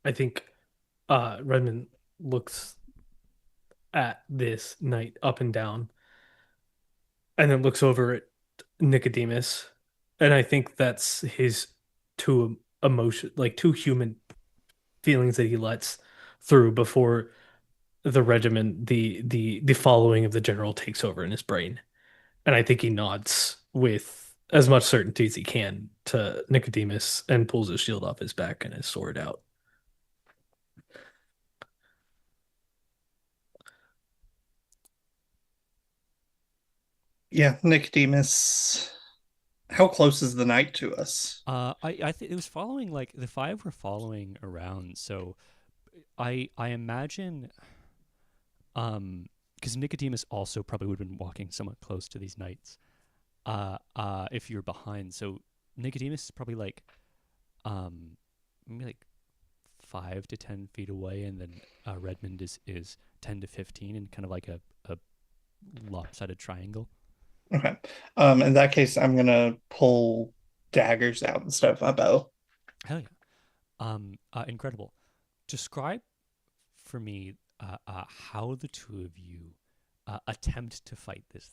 I think Redmond looks at this knight up and down, and then looks over at Nicodemus, and I think that's his two emotion, like two human feelings that he lets through before the regimen, the following of the general takes over in his brain. And I think he nods with as much certainty as he can to Nicodemus and pulls his shield off his back and his sword out. Yeah, Nicodemus. How close is the knight to us? I think it was following, like the five were following around, so I imagine because Nicodemus also probably would have been walking somewhat close to these knights. If you're behind, so Nicodemus is probably like maybe like 5 to 10 feet away, and then Redmond is 10 to 15, and kind of like a lopsided triangle. Okay. In that case, I'm gonna pull daggers out instead of my bow. Hell yeah. Incredible. Describe for me how the two of you attempt to fight this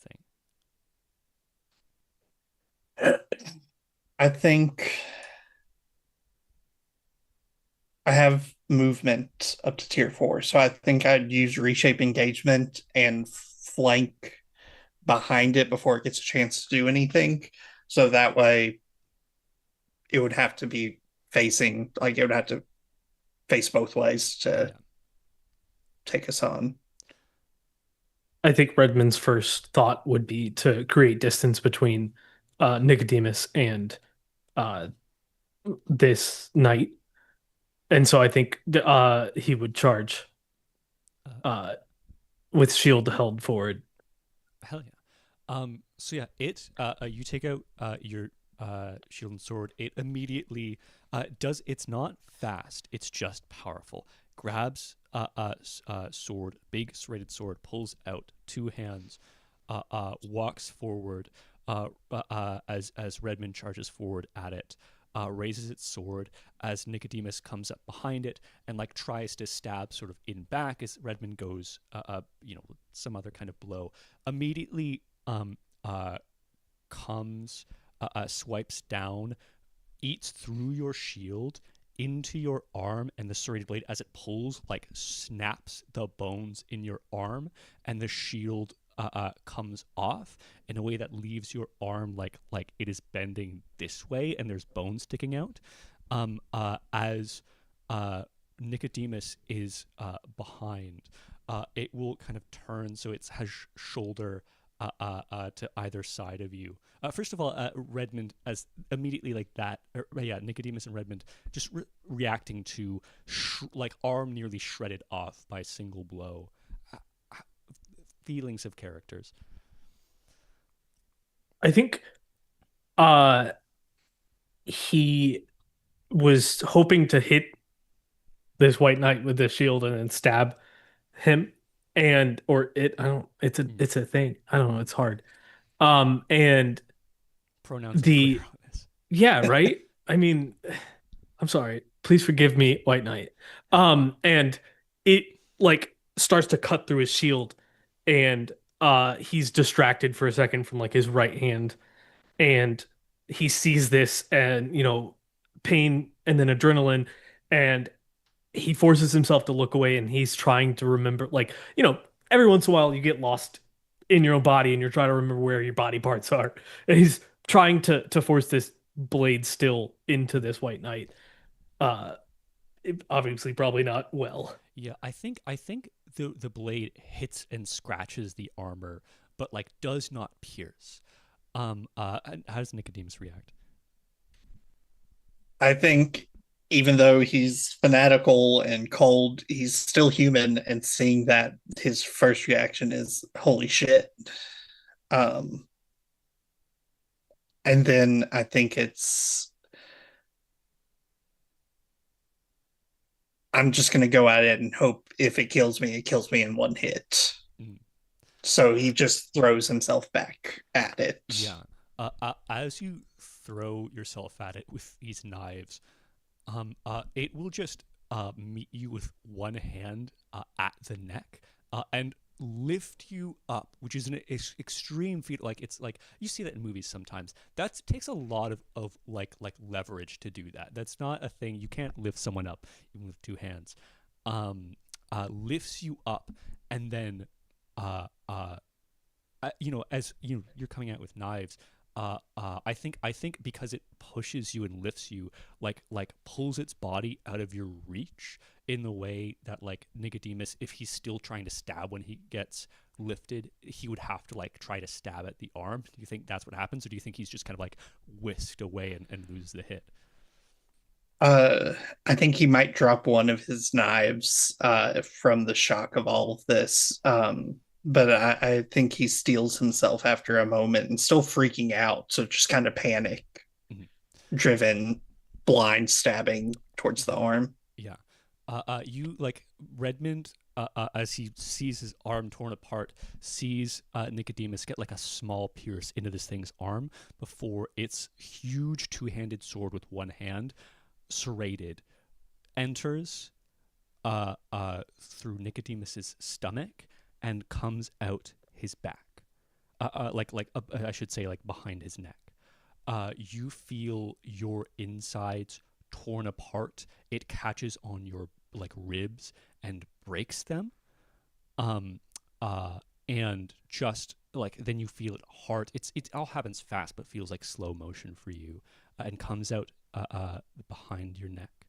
thing. I think I have movement up to tier 4, so I think I'd use reshape engagement and flank behind it before it gets a chance to do anything. So that way it would have to be facing, like it would have to face both ways to Yeah. take us on. I think Redmond's first thought would be to create distance between Nicodemus and uh, this knight. And so I think he would charge Uh, uh, with shield held forward. Hell yeah. So yeah, you take out your shield and sword. It immediately does. It's not fast. It's just powerful. Grabs sword, big serrated sword, pulls out 2 hands, walks forward, as Redmond charges forward at it. Raises its sword as Nicodemus comes up behind it and like tries to stab sort of in back as Redmond goes, some other kind of blow. Immediately, comes, swipes down, eats through your shield into your arm, and the serrated blade, as it pulls, like snaps the bones in your arm, and the shield comes off in a way that leaves your arm like it is bending this way, and there's bone sticking out. As Nicodemus is behind, it will kind of turn so it has shoulder to either side of you. First of all, Redmond, as immediately like that, Nicodemus and Redmond just reacting to like arm nearly shredded off by a single blow. Feelings of characters. I think he was hoping to hit this white knight with the shield and then stab him and or it I don't it's a thing. I don't know, it's hard. And Pronouns are clear the on this. yeah, right? I mean, I'm sorry. Please forgive me, White Knight. And it like starts to cut through his shield and he's distracted for a second from like his right hand and he sees this and pain and then adrenaline and he forces himself to look away and he's trying to remember like every once in a while you get lost in your own body and you're trying to remember where your body parts are and he's trying to force this blade still into this white knight uh obviously probably not well. Yeah, I think the blade hits and scratches the armor, but like does not pierce. And how does Nicodemus react? I think even though he's fanatical and cold, he's still human, and seeing that, his first reaction is holy shit. Um, and then I think I'm just gonna go at it and hope if it kills me, it kills me in one hit. Mm. So he just throws himself back at it. Yeah. As you throw yourself at it with these knives, it will just meet you with one hand at the neck, and lift you up, which is an extreme feat. Like it's like you see that in movies sometimes. That takes a lot of like leverage to do that. That's not a thing. You can't lift someone up even with two hands. Lifts you up, and then as you're coming out with knives. I think because it pushes you and lifts you, like pulls its body out of your reach in the way that like Nicodemus, if he's still trying to stab when he gets lifted, he would have to like try to stab at the arm. Do you think that's what happens, or do you think he's just kind of like whisked away and loses the hit? I think he might drop one of his knives from the shock of all of this. But I think he steels himself after a moment and still freaking out. So just kind of panic driven, blind stabbing towards the arm. Yeah. You like Redmond, as he sees his arm torn apart, sees Nicodemus get like a small pierce into this thing's arm before its huge two-handed sword with one hand, serrated, enters through Nicodemus's stomach and comes out his back, I should say, like behind his neck. You feel your insides torn apart. It catches on your like ribs and breaks them. And just like then you feel it hard. It all happens fast, but feels like slow motion for you, and comes out behind your neck,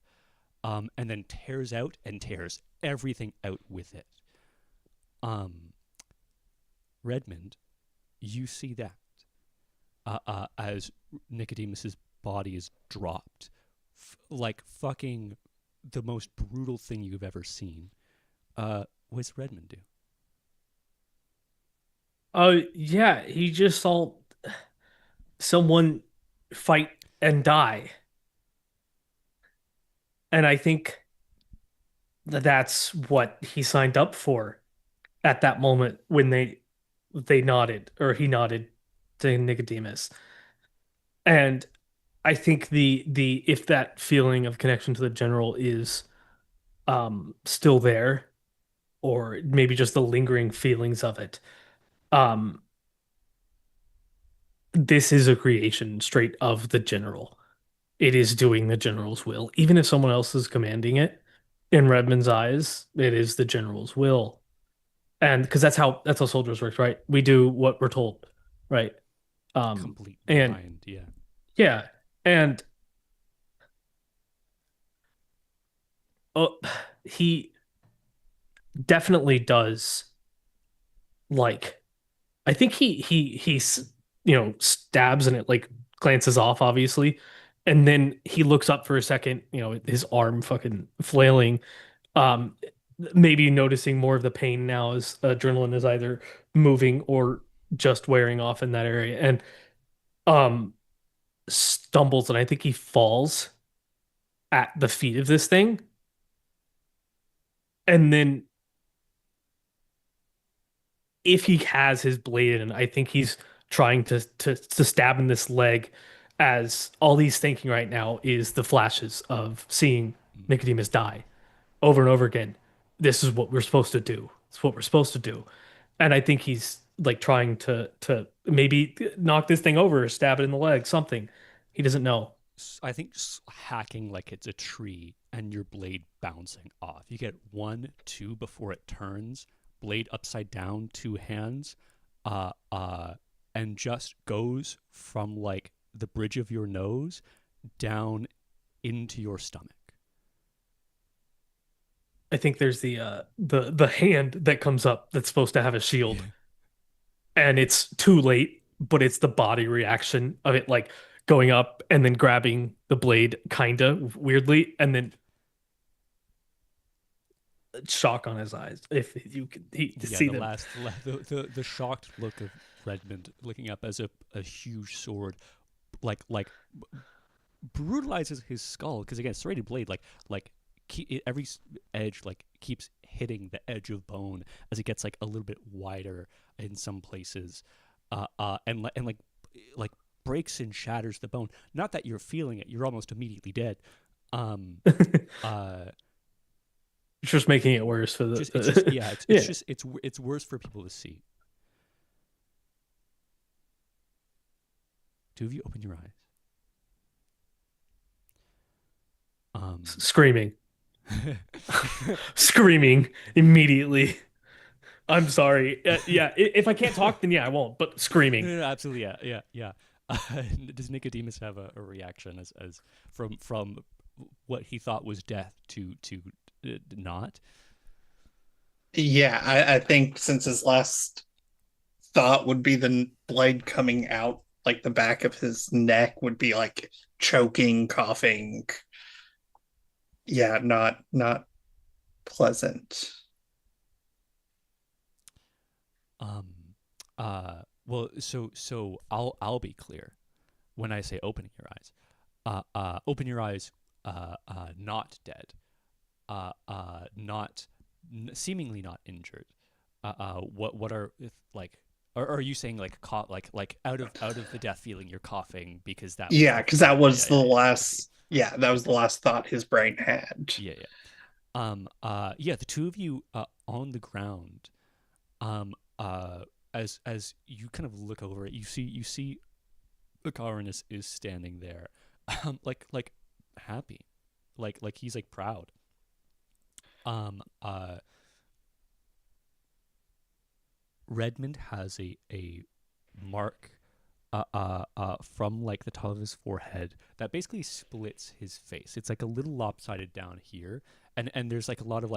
and then tears out and tears everything out with it. Redmond, you see that as Nicodemus's body is dropped, like fucking the most brutal thing you've ever seen. What's Redmond do? Oh yeah, he just saw someone fight and die, and I think that's what he signed up for at that moment when they nodded, or he nodded to Nicodemus. And I think the if that feeling of connection to the general is still there, or maybe just the lingering feelings of it, um this is a creation straight of the general. It is doing the general's will. Even if someone else is commanding it, in Redmond's eyes, it is the general's will. And because that's how soldiers work, right? We do what we're told, right? Complete And blind, yeah. yeah, and uh, he definitely does, like, I think stabs and it like glances off, obviously, and then he looks up for a second, his arm fucking flailing, um, maybe noticing more of the pain now as adrenaline is either moving or just wearing off in that area, and um stumbles, and I think he falls at the feet of this thing, and then if he has his blade in, I think he's trying to stab in this leg, as all he's thinking right now is the flashes of seeing Nicodemus die over and over again. This is what we're supposed to do. It's what we're supposed to do. And I think he's like trying to maybe knock this thing over, or stab it in the leg, something. He doesn't know. I think hacking like it's a tree and your blade bouncing off. You get 1, 2 before it turns, blade upside down, two hands, and just goes from like the bridge of your nose down into your stomach. I think there's the hand that comes up that's supposed to have a shield, and it's too late, but it's the body reaction of it like going up and then grabbing the blade kinda weirdly, and then shock on his eyes. If you could see them. The shocked look of Redmond looking up as a huge sword like brutalizes his skull, because again, serrated blade every edge like keeps hitting the edge of bone as it gets like a little bit wider in some places, and like breaks and shatters the bone. Not that you're feeling it; you're almost immediately dead. Just making it worse for It's just the yeah, it's yeah. just it's worse for people to see. Two of you open your eyes. Um, Screaming, screaming immediately. I'm sorry. Yeah, if I can't talk, then yeah, I won't. But no, screaming. no, no, absolutely, yeah, yeah, yeah. Does Nicodemus have a reaction as from what he thought was death to not? Yeah, I think since his last thought would be the blade coming out, like the back of his neck would be like choking, coughing. Yeah, not pleasant. Um, well, so I'll be clear when I say opening your eyes. Open your eyes. Not dead. Not seemingly not injured. What are if, like? Are you saying like like out of the death feeling you're coughing because that was Yeah, the because yeah that yeah was yeah the yeah I see. last. Yeah, that was the last thought his brain had. Yeah, yeah. Yeah, the two of you on the ground. Um, uh, as you kind of look over it, you see Acarinus is standing there, like happy, like he's like proud. Um, uh, Redmond has a mark from like the top of his forehead that basically splits his face. It's like a little lopsided down here, and there's like a lot of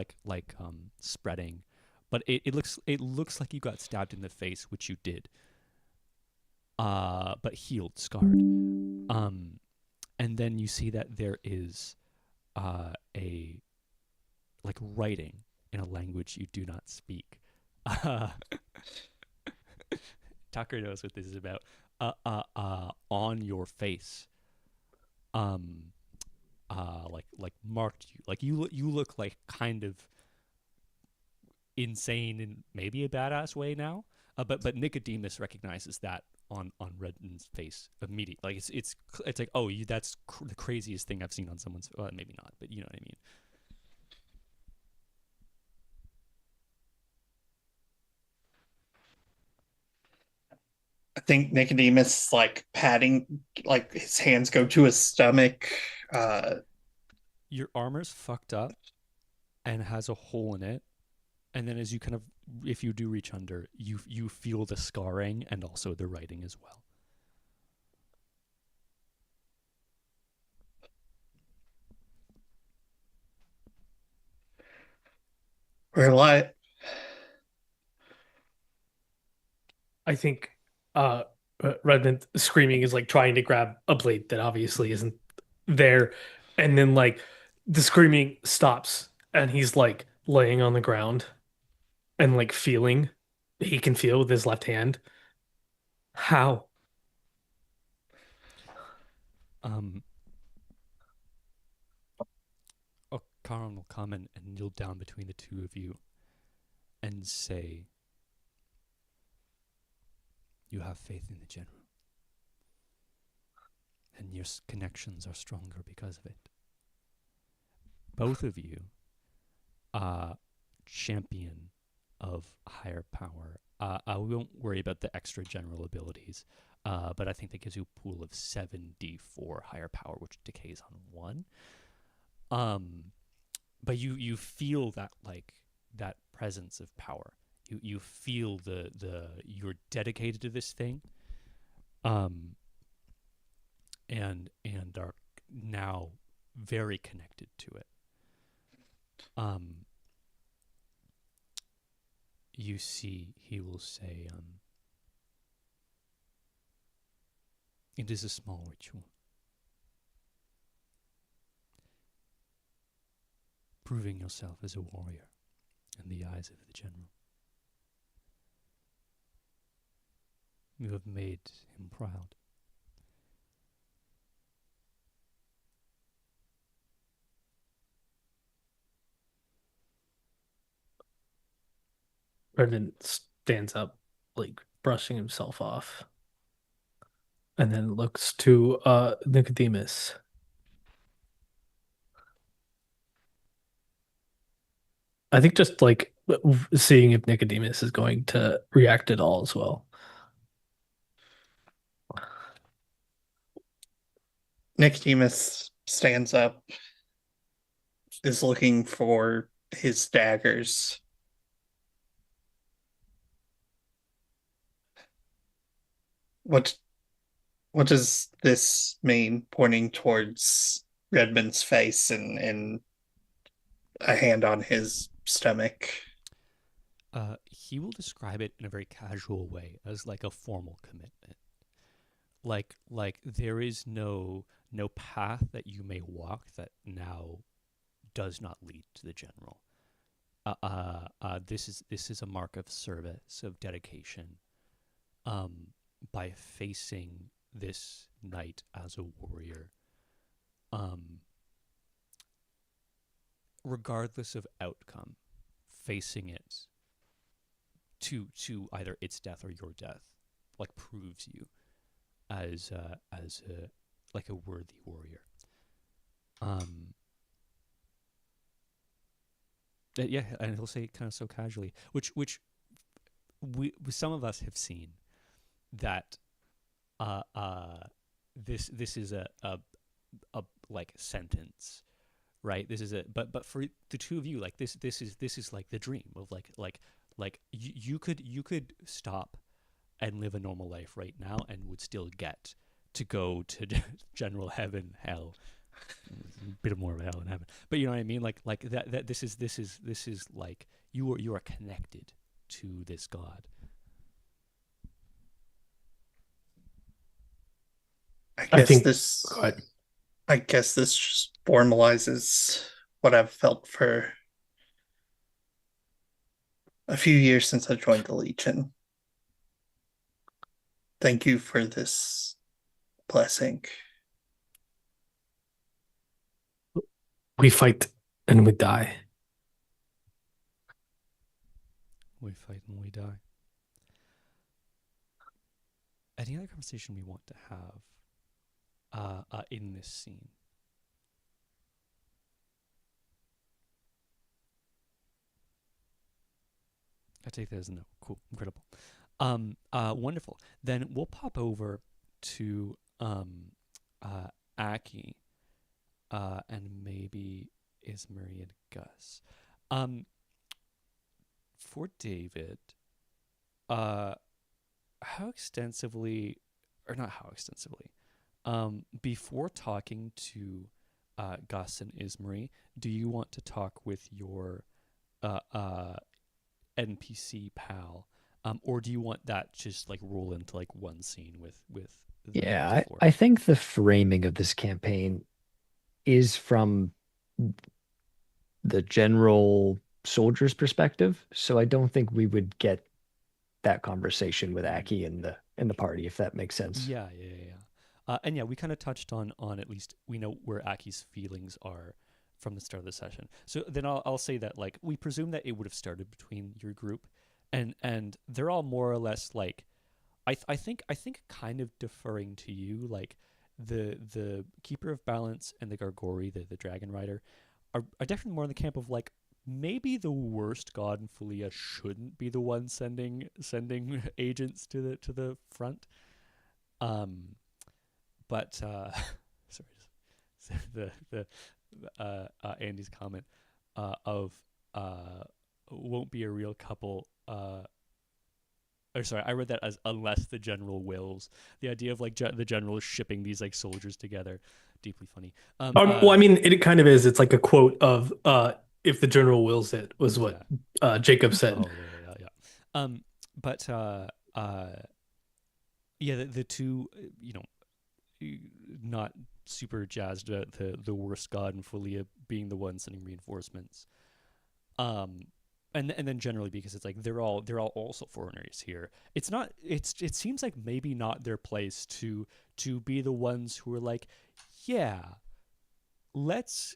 spreading, but it looks like you got stabbed in the face, which you did. But healed, scarred. And then you see that there is a like writing in a language you do not speak. Uh, Tucker knows what this is about. On your face, um, like marked you. Like you look like kind of insane in maybe a badass way now. But Nicodemus recognizes that on Redden's face immediately. Like it's like, oh, that's the craziest thing I've seen on someone's. Well, maybe not, but you know what I mean. I think Nicodemus like patting, like his hands go to his stomach. Uh, Your armor's fucked up and has a hole in it, and then as you kind of, if you do reach under, you feel the scarring and also the writing as well. we're like, I think uh Redmond screaming is like trying to grab a blade that obviously isn't there, and then like the screaming stops, and he's like laying on the ground and like feeling. He can feel with his left hand. How? Um, Karan will come and kneel down between the two of you and say, "You have faith in the general, and your connections are stronger because of it. Both of you, champion of higher power. We won't worry about the extra general abilities, but I think that gives you a pool of 7d4 higher power, which decays on 1. But you feel that that presence of power. You feel the you're dedicated to this thing, um, and are now very connected to it. You see, he will say, it is a small ritual. Proving yourself as a warrior in the eyes of the general. You have made him proud. Redmond stands up, like brushing himself off, and then looks to Nicodemus. I think just like seeing if Nicodemus is going to react at all as well. Nicodemus stands up, is looking for his daggers. What what does this mean? Pointing towards Redmond's face and a hand on his stomach. He will describe it in a very casual way as like a formal commitment. Like there is no path that you may walk that now does not lead to the general. This is a mark of service, of dedication. By facing this knight as a warrior, regardless of outcome, facing it to either its death or your death, like proves you as a like a worthy warrior. Yeah, and he'll say it kind of so casually, which we some of us have seen that uh uh this is a like sentence, right? This is a but for the two of you, like this is like the dream of like you could stop and live a normal life right now and would still get to go to general heaven, hell, a bit more of hell in heaven, but you know what I mean, like that this is like you are connected to this god. I I guess think. this Go ahead. I guess this just formalizes what I've felt for a few years since I joined the Legion. Thank you for this blessing. We fight and we die. We fight and we die. Any other conversation we want to have in this scene? I take that as a no. Cool, incredible, wonderful. Then we'll pop over to Aki, and maybe Ismarie and Gus. For David, how extensively, or not how extensively, before talking to Gus and Ismarie, do you want to talk with your NPC pal, or do you want that just like roll into like one scene with the Yeah, four? I think the framing of this campaign is from the general soldier's perspective. So I don't think we would get that conversation with Aki in the party, if that makes sense. Yeah. And yeah, we kind of touched on at least we know where Aki's feelings are from the start of the session. So then I'll say that like we presume that it would have started between your group, and they're all more or less like I think kind of deferring to you, like the Keeper of Balance and the Gargori, the Dragon Rider, are definitely more in the camp of like maybe the worst god in Fulia shouldn't be the one sending agents to the front. But sorry, the Andy's comment of won't be a real couple. Or sorry, I read that as unless the general wills. The idea of like the general shipping these like soldiers together, deeply funny. Well, I mean, it kind of is. It's like a quote of "If the general wills it" was what Jacob said. Oh yeah. But yeah, the two, not super jazzed about the worst god in Fulia being the one sending reinforcements. And then generally because it's like they're all also foreigners here. It seems like maybe not their place to be the ones who are like, yeah, let's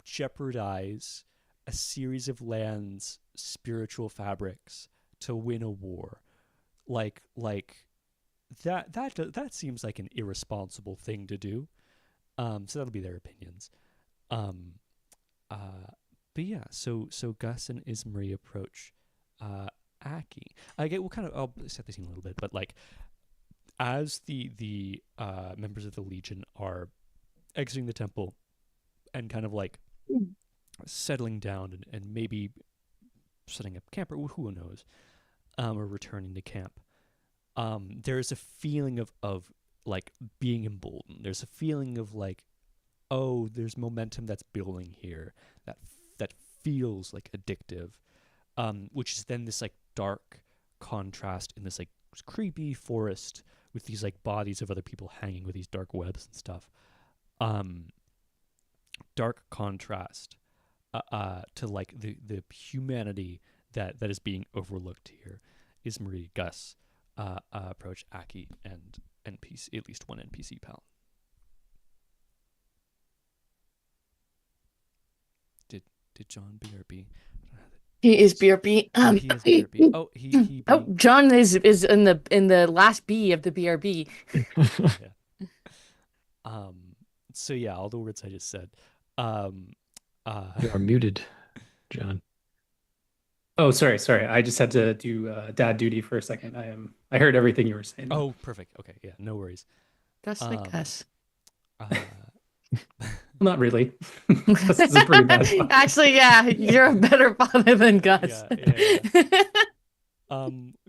jeopardize a series of lands' spiritual fabrics to win a war. Like that seems like an irresponsible thing to do. So that'll be their opinions. but yeah, so Gus and Ismarie approach Aki. I get. We'll kind of. I'll set the scene a little bit, but like as the members of the Legion are exiting the temple and kind of like settling down and maybe setting up camp, or who knows, or returning to camp. There's a feeling of like being emboldened. There's a feeling of like, oh, there's momentum that's building here that feels like addictive, which is then this like dark contrast in this like creepy forest with these like bodies of other people hanging with these dark webs and stuff. Dark contrast to like the humanity that is being overlooked here. Ismarie, Gus approach Aki and NPC, at least one NPC pal. Did John BRB? He is BRB. He is BRB. Oh, he Oh, John is in the last B of the BRB. Yeah. So yeah, all the words I just said. You are muted, John. Oh, sorry. I just had to do dad duty for a second. I heard everything you were saying. Oh, perfect. Okay, yeah, no worries. Gus like Gus. Not really. This is a pretty bad father. Actually, yeah, you're a better father than Gus. Yeah.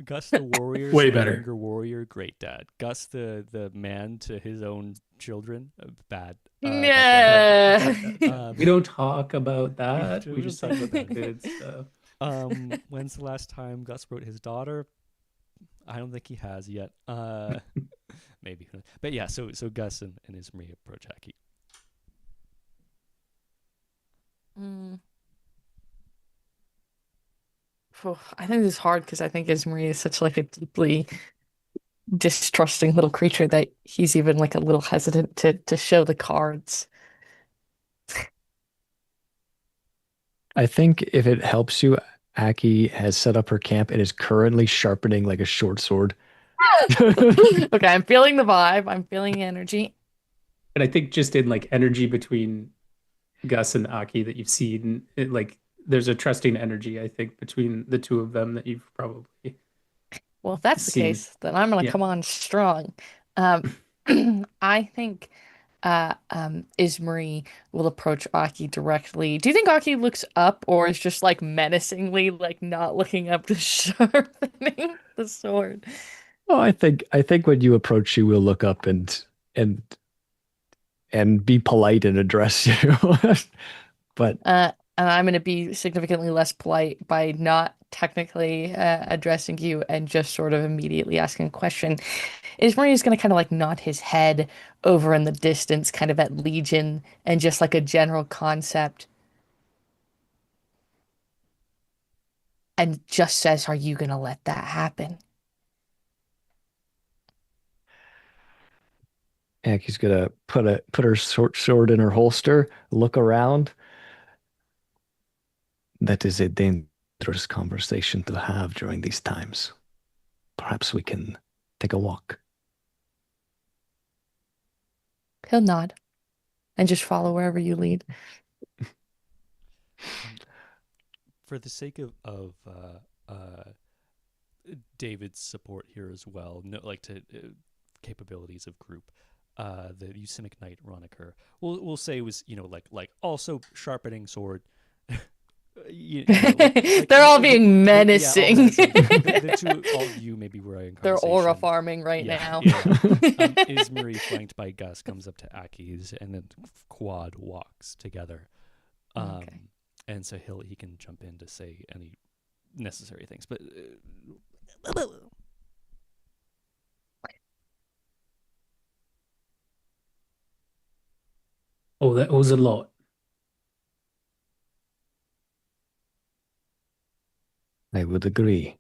Gus the warrior, Way better. younger warrior, great dad. Gus the man to his own children, bad. Yeah. We don't talk about that. We We just don't talk talk about about the good stuff. When's the last time Gus wrote his daughter? I don't think he has yet. Maybe, but yeah. So Gus and Ismarie approach Aki. I think this is hard because I think Ismarie is such like a deeply distrusting little creature that he's even like a little hesitant to show the cards. I think if it helps you, Aki has set up her camp and is currently sharpening like a short sword. Okay, I'm feeling the vibe. I'm feeling the energy. And I think just in like energy between Gus and Aki that you've seen, like there's a trusting energy, I think, between the two of them that you've probably Well, if that's the seen. case, then I'm gonna Yeah. come on strong. I think Ismarie will approach Aki directly. Do you think Aki looks up or is just like menacingly like not looking up to sharpening the sword? Oh, I think when you approach, she will look up and be polite and address you. But And I'm going to be significantly less polite by not technically addressing you and just sort of immediately asking a question. Ismarie's going to kind of like nod his head over in the distance, kind of at Legion and just like a general concept. And just says, "Are you going to let that happen?" Aki's gonna put her sword in her holster, look around. That is a dangerous conversation to have during these times. Perhaps we can take a walk. He'll nod and just follow wherever you lead. For the sake of David's support here as well, no, like to capabilities of group, the Usimic Knight Roniker, we'll say was like also sharpening sword. They're all being menacing. The two, all of you maybe were in They're conversation. aura farming right now. Ismarie, flanked by Gus, comes up to Aki's and then quad walks together. Okay. And so he can jump in to say any necessary things, but Oh, that was a lot. I would agree.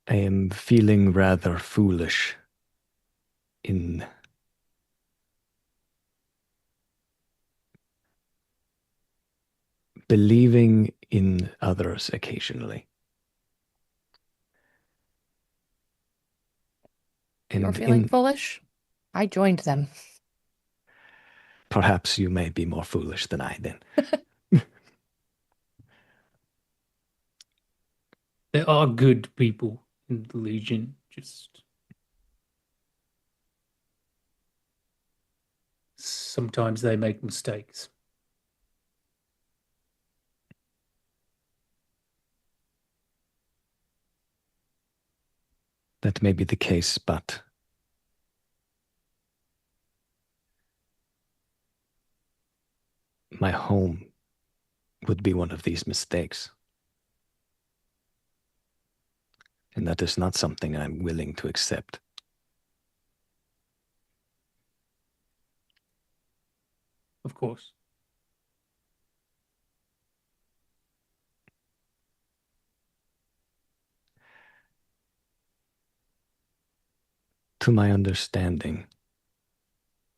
I am feeling rather foolish in believing in others occasionally. You're And feeling foolish? I joined them. Perhaps you may be more foolish than I then. There are good people in the Legion, just sometimes they make mistakes. That may be the case, but my home would be one of these mistakes. And that is not something I'm willing to accept. Of course. To my understanding,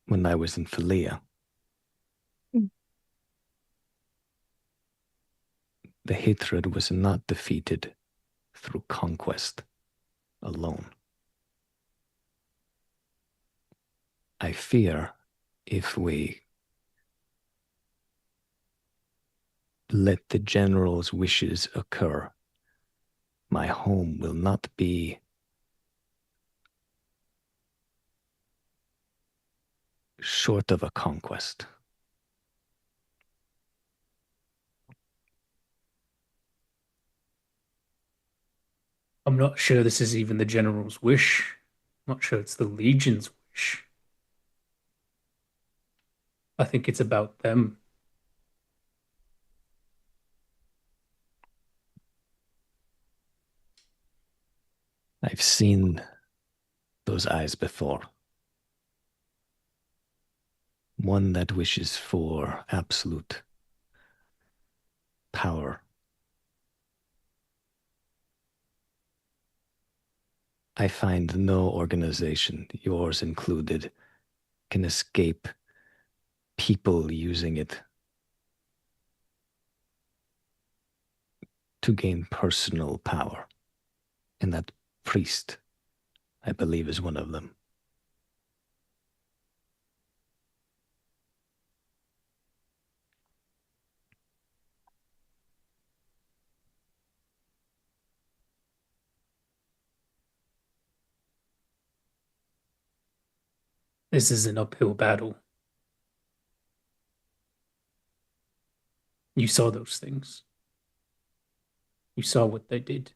when I was in Philia, the hatred was not defeated through conquest alone. I fear if we let the general's wishes occur, my home will not be short of a conquest. I'm not sure this is even the General's wish. I'm not sure it's the Legion's wish. I think it's about them. I've seen those eyes before. One that wishes for absolute power. I find no organization, yours included, can escape people using it to gain personal power. And that priest, I believe, is one of them. This is an uphill battle. You saw those things. You saw what they did.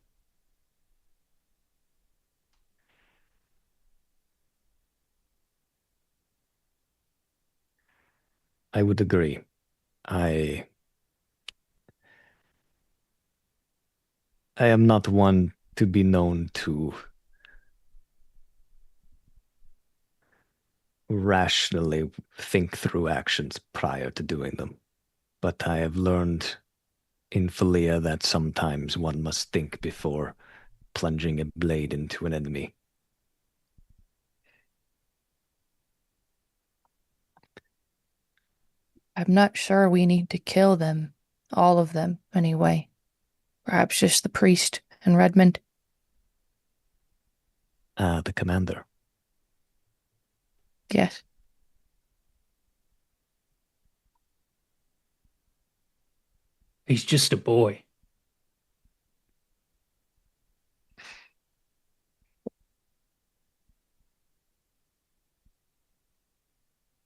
I would agree. I am not one to be known to rationally think through actions prior to doing them. But I have learned in Philia that sometimes one must think before plunging a blade into an enemy. I'm not sure we need to kill them. All of them, anyway. Perhaps just the priest and Redmond. The commander. Yes. He's just a boy.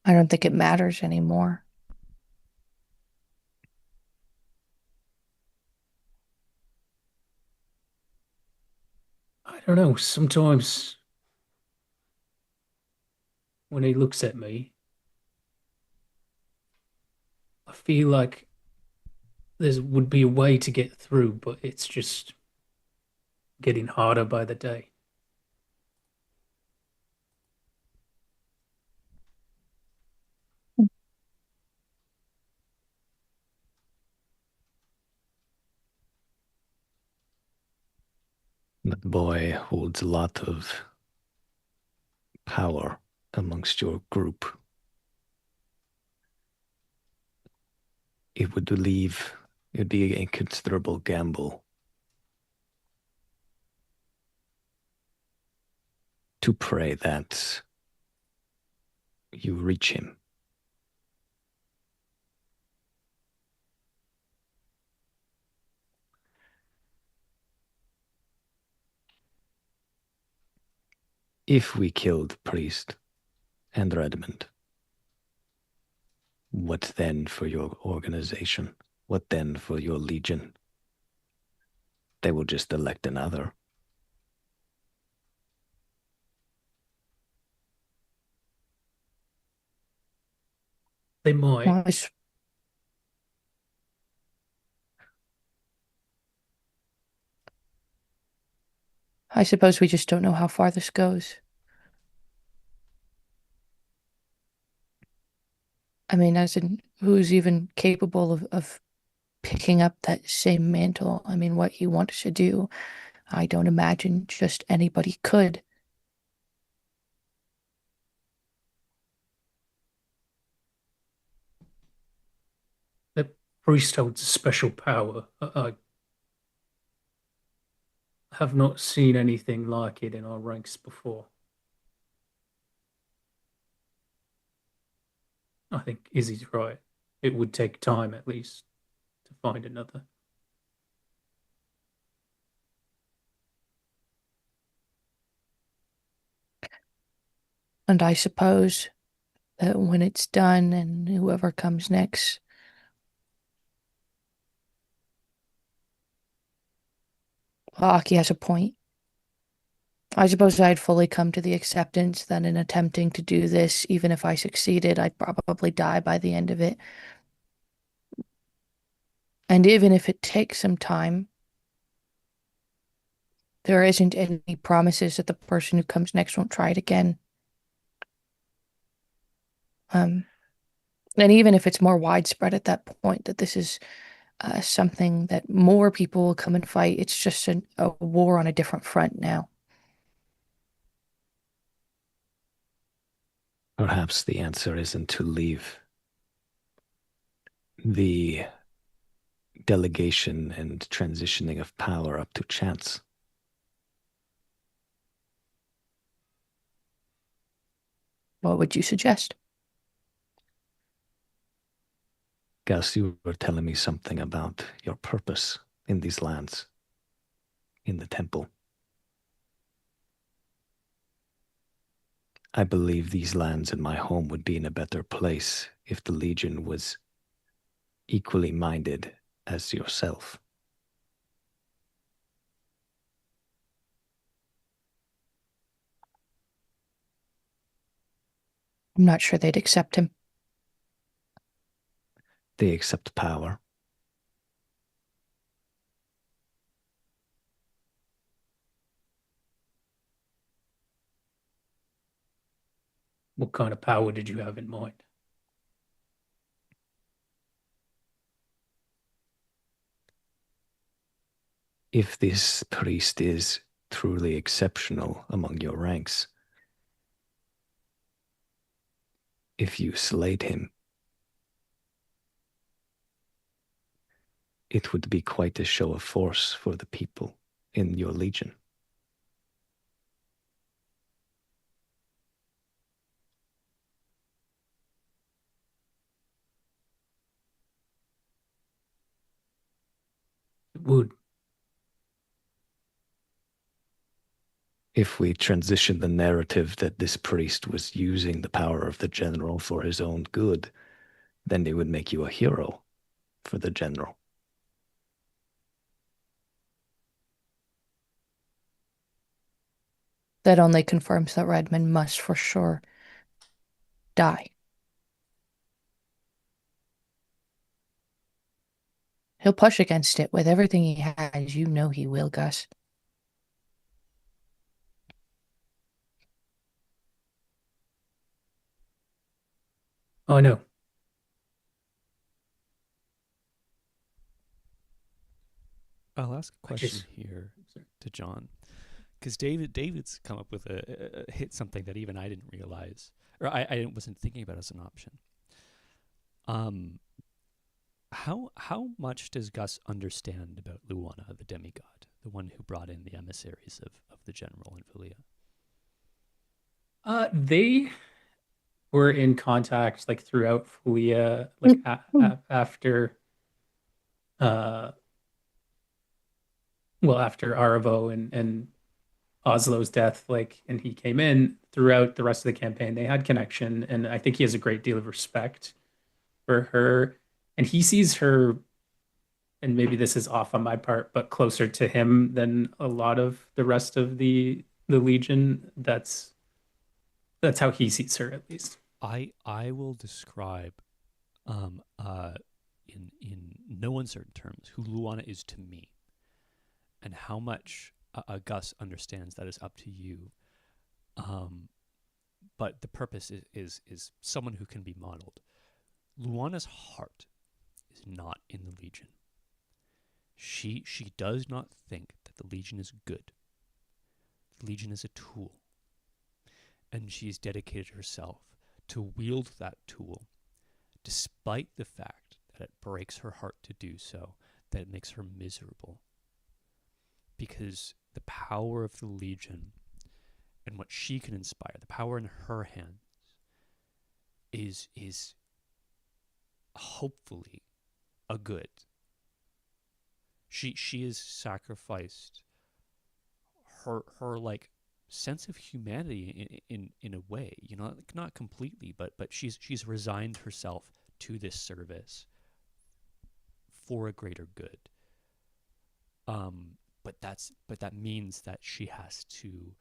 I don't think it matters anymore. I don't know. Sometimes when he looks at me, I feel like there would be a way to get through, but it's just getting harder by the day. That boy holds a lot of power amongst your group. It would be a considerable gamble to pray that you reach him. If we killed Priest and Redmond, what then for your organization? What then for your legion? They will just elect another. They might. Well, I suppose we just don't know how far this goes. I mean, as in, who's even capable of picking up that same mantle? I mean, what he wants to do, I don't imagine just anybody could. The priest holds a special power. I have not seen anything like it in our ranks before. I think Izzy's right. It would take time at least to find another. And I suppose that when it's done and whoever comes next, Aki has a point. I suppose I'd fully come to the acceptance that in attempting to do this, even if I succeeded, I'd probably die by the end of it. And even if it takes some time, there isn't any promises that the person who comes next won't try it again. Um, and even if it's more widespread at that point, that this is something that more people will come and fight, it's just a war on a different front now. Perhaps the answer isn't to leave the delegation and transitioning of power up to chance. What would you suggest? Gus, you were telling me something about your purpose in these lands, in the temple. I believe these lands and my home would be in a better place if the Legion was equally minded as yourself. I'm not sure they'd accept him. They accept power. What kind of power did you have in mind? If this priest is truly exceptional among your ranks, if you slayed him, it would be quite a show of force for the people in your legion. It would. If we transition the narrative that this priest was using the power of the general for his own good, then they would make you a hero for the general. That only confirms that Redmond must for sure die. He'll push against it with everything he has. You know he will, Gus. I know. I'll ask a I question just- here to John, because David's come up with a hit something that even I didn't realize, or I wasn't thinking about as an option. How much does Gus understand about Luana, the demigod, the one who brought in the emissaries of the general in Valia? They were in contact like throughout Fulia, like after uh well after Aravo and Oslo's death, like, and he came in throughout the rest of the campaign. They had connection, and I think he has a great deal of respect for her, and he sees her, and maybe this is off on my part, but closer to him than a lot of the rest of the Legion. That's how he sees her, at least. I will describe um uh in no uncertain terms who Luana is to me, and how much Gus understands that is up to you. Um, but the purpose is someone who can be modeled. Luana's heart is not in the Legion. She does not think that the Legion is good. The Legion is a tool, and she's dedicated herself to wield that tool, despite the fact that it breaks her heart to do so, that it makes her miserable. Because the power of the Legion and what she can inspire, the power in her hands, is hopefully a good. She has sacrificed her like sense of humanity in a way, you know, not completely, but she's resigned herself to this service for a greater good. But that means that she has to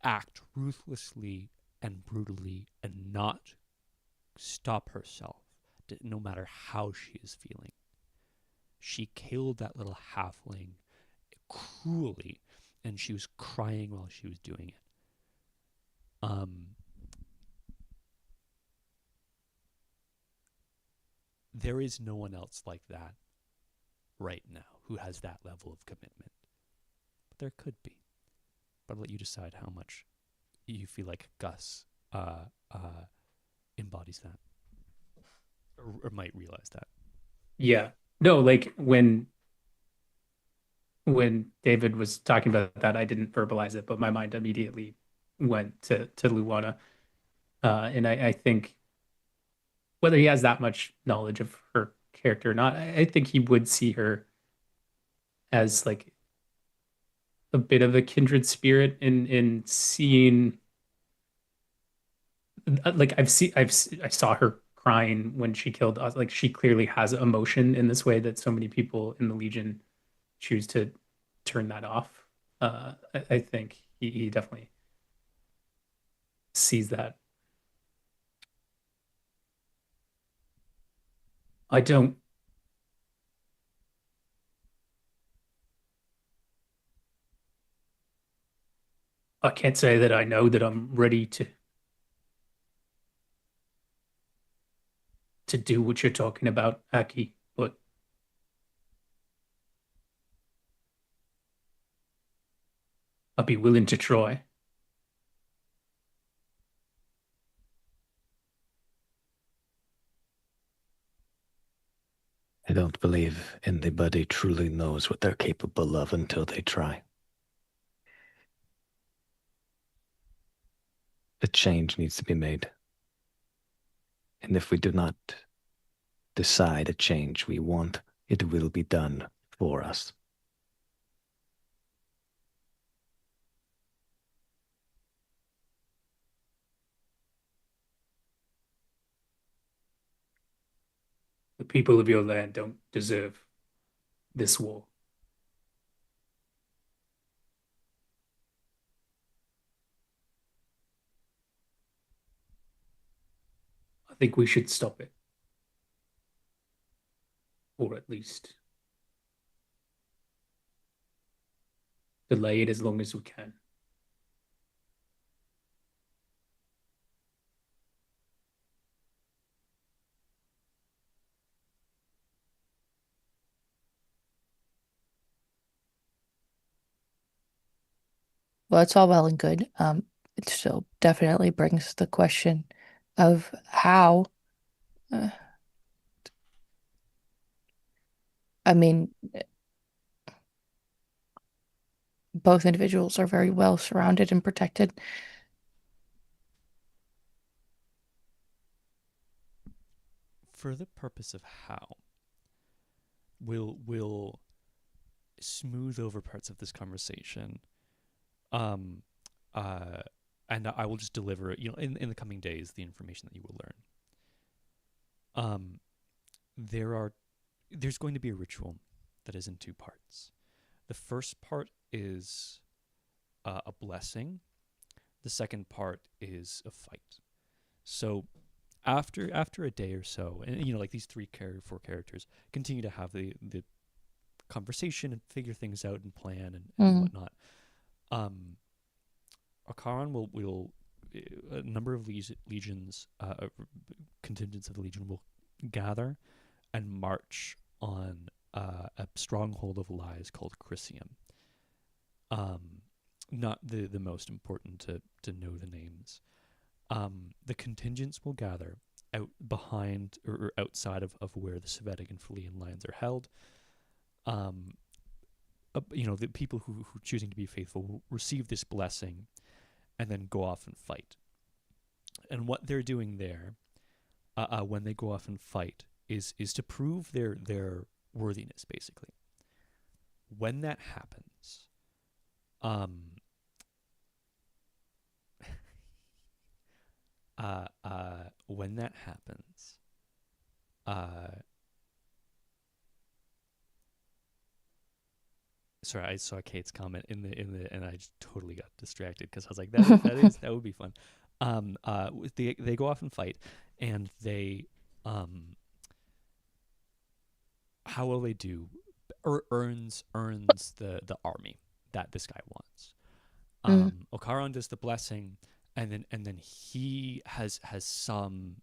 act ruthlessly and brutally and not stop herself, no matter how she is feeling. She killed that little halfling cruelly, and she was crying while she was doing it. There is no one else like that right now who has that level of commitment. But there could be. But I'll let you decide how much you feel like Gus embodies that, or might realize that. Yeah. No, like when David was talking about that, I didn't verbalize it, but my mind immediately went to Luana. And I think whether he has that much knowledge of her character or not, I think he would see her as like a bit of a kindred spirit in seeing, like I saw her crying when she killed us. Like she clearly has emotion in this way that so many people in the Legion choose to turn that off. I think he definitely sees that. I don't. I can't say that I know that I'm ready to do what you're talking about, Aki, but I'd be willing to try. I don't believe anybody truly knows what they're capable of until they try. A change needs to be made. And if we do not decide a change we want, it will be done for us. The people of your land don't deserve this war. I think we should stop it, or at least delay it as long as we can. Well, it's all well and good. It still definitely brings the question of how. Uh, I mean, both individuals are very well surrounded and protected. For the purpose of how, we'll smooth over parts of this conversation Um, and I will just deliver, in the coming days, the information that you will learn. There's going to be a ritual that is in two parts. The first part is a blessing. The second part is a fight. So after a day or so, and like these four characters continue to have the conversation and figure things out and plan and whatnot. Akaran will a number of legions, contingents of the legion will gather and march on a stronghold of lies called Chrysium. Not the most important to know the names. The contingents will gather out behind or outside of where the Sovietic and Philian lines are held. The people who are choosing to be faithful will receive this blessing and then go off and fight. And what they're doing there, when they go off and fight, is to prove their worthiness, basically. When that happens, when that happens, sorry, I saw Kate's comment in the and I just totally got distracted because I was like, that would be fun. They go off and fight, and they how will they do? Earns the army that this guy wants. Okaran does the blessing, and then he has some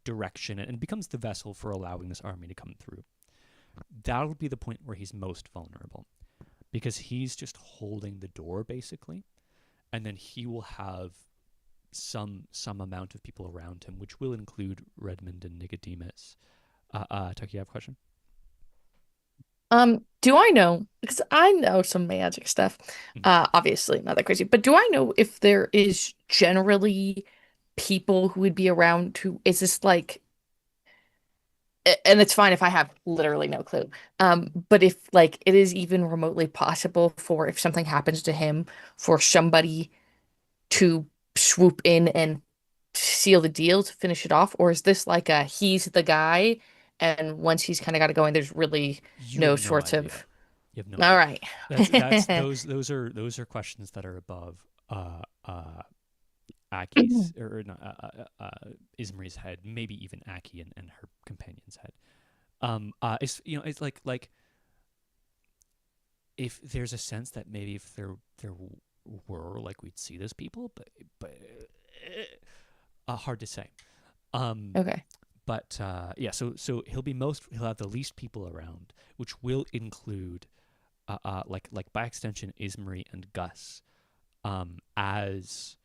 direction and becomes the vessel for allowing this army to come through. That'll be the point where he's most vulnerable, because he's just holding the door basically, and then he will have some amount of people around him, which will include Redmond and Nicodemus. Tucky, you have a question? Do I know, because I know some magic stuff, obviously not that crazy, but do I know if there is generally people who would be around who is this like, and it's fine if I have literally no clue, but if like it is even remotely possible for, if something happens to him, for somebody to swoop in and seal the deal to finish it off, or is this like a he's the guy, and once he's kind of got it going, there's really You no have no sorts idea. of. You have no All idea. right. Those are questions that are above Aki's or not Ismari's head, maybe even Aki and her companion's head. It's like if there's a sense that maybe if there were, like, we'd see those people, but hard to say. Okay. But yeah, so he'll have the least people around, which will include like by extension Ismari and Gus, as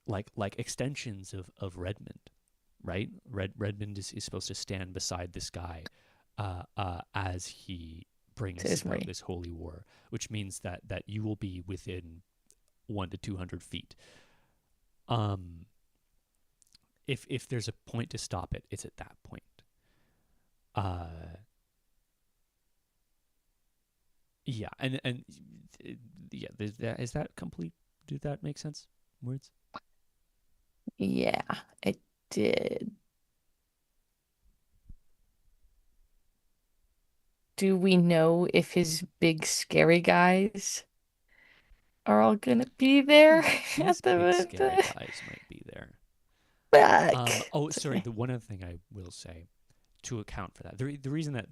like extensions of Redmond, right? Redmond is supposed to stand beside this guy as he brings about this holy war, which means that you will be within 100 to 200 feet. If there's a point to stop it, it's at that point. Yeah, and yeah, is that complete? Did that make sense? Words? Yeah, it did. Do we know if his big scary guys are all gonna be there His at the big event? scary guys might be there. Sorry. Okay. The one other thing I will say to account for that, the reason that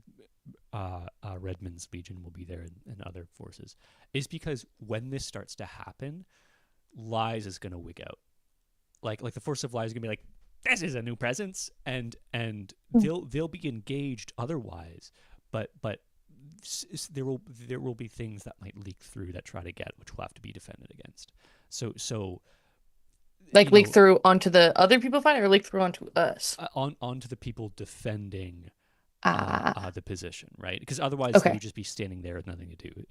Redmond's Legion will be there and other forces is because when this starts to happen, Lies is going to wig out. Like the force of Lies is going to be like, this is a new presence, and they'll be engaged otherwise, but there will be things that might leak through that try to get, which will have to be defended against. So like leak through onto the other people fighting, or leak through onto us? Onto the people defending the position, right? Because otherwise they would just be standing there with nothing to do.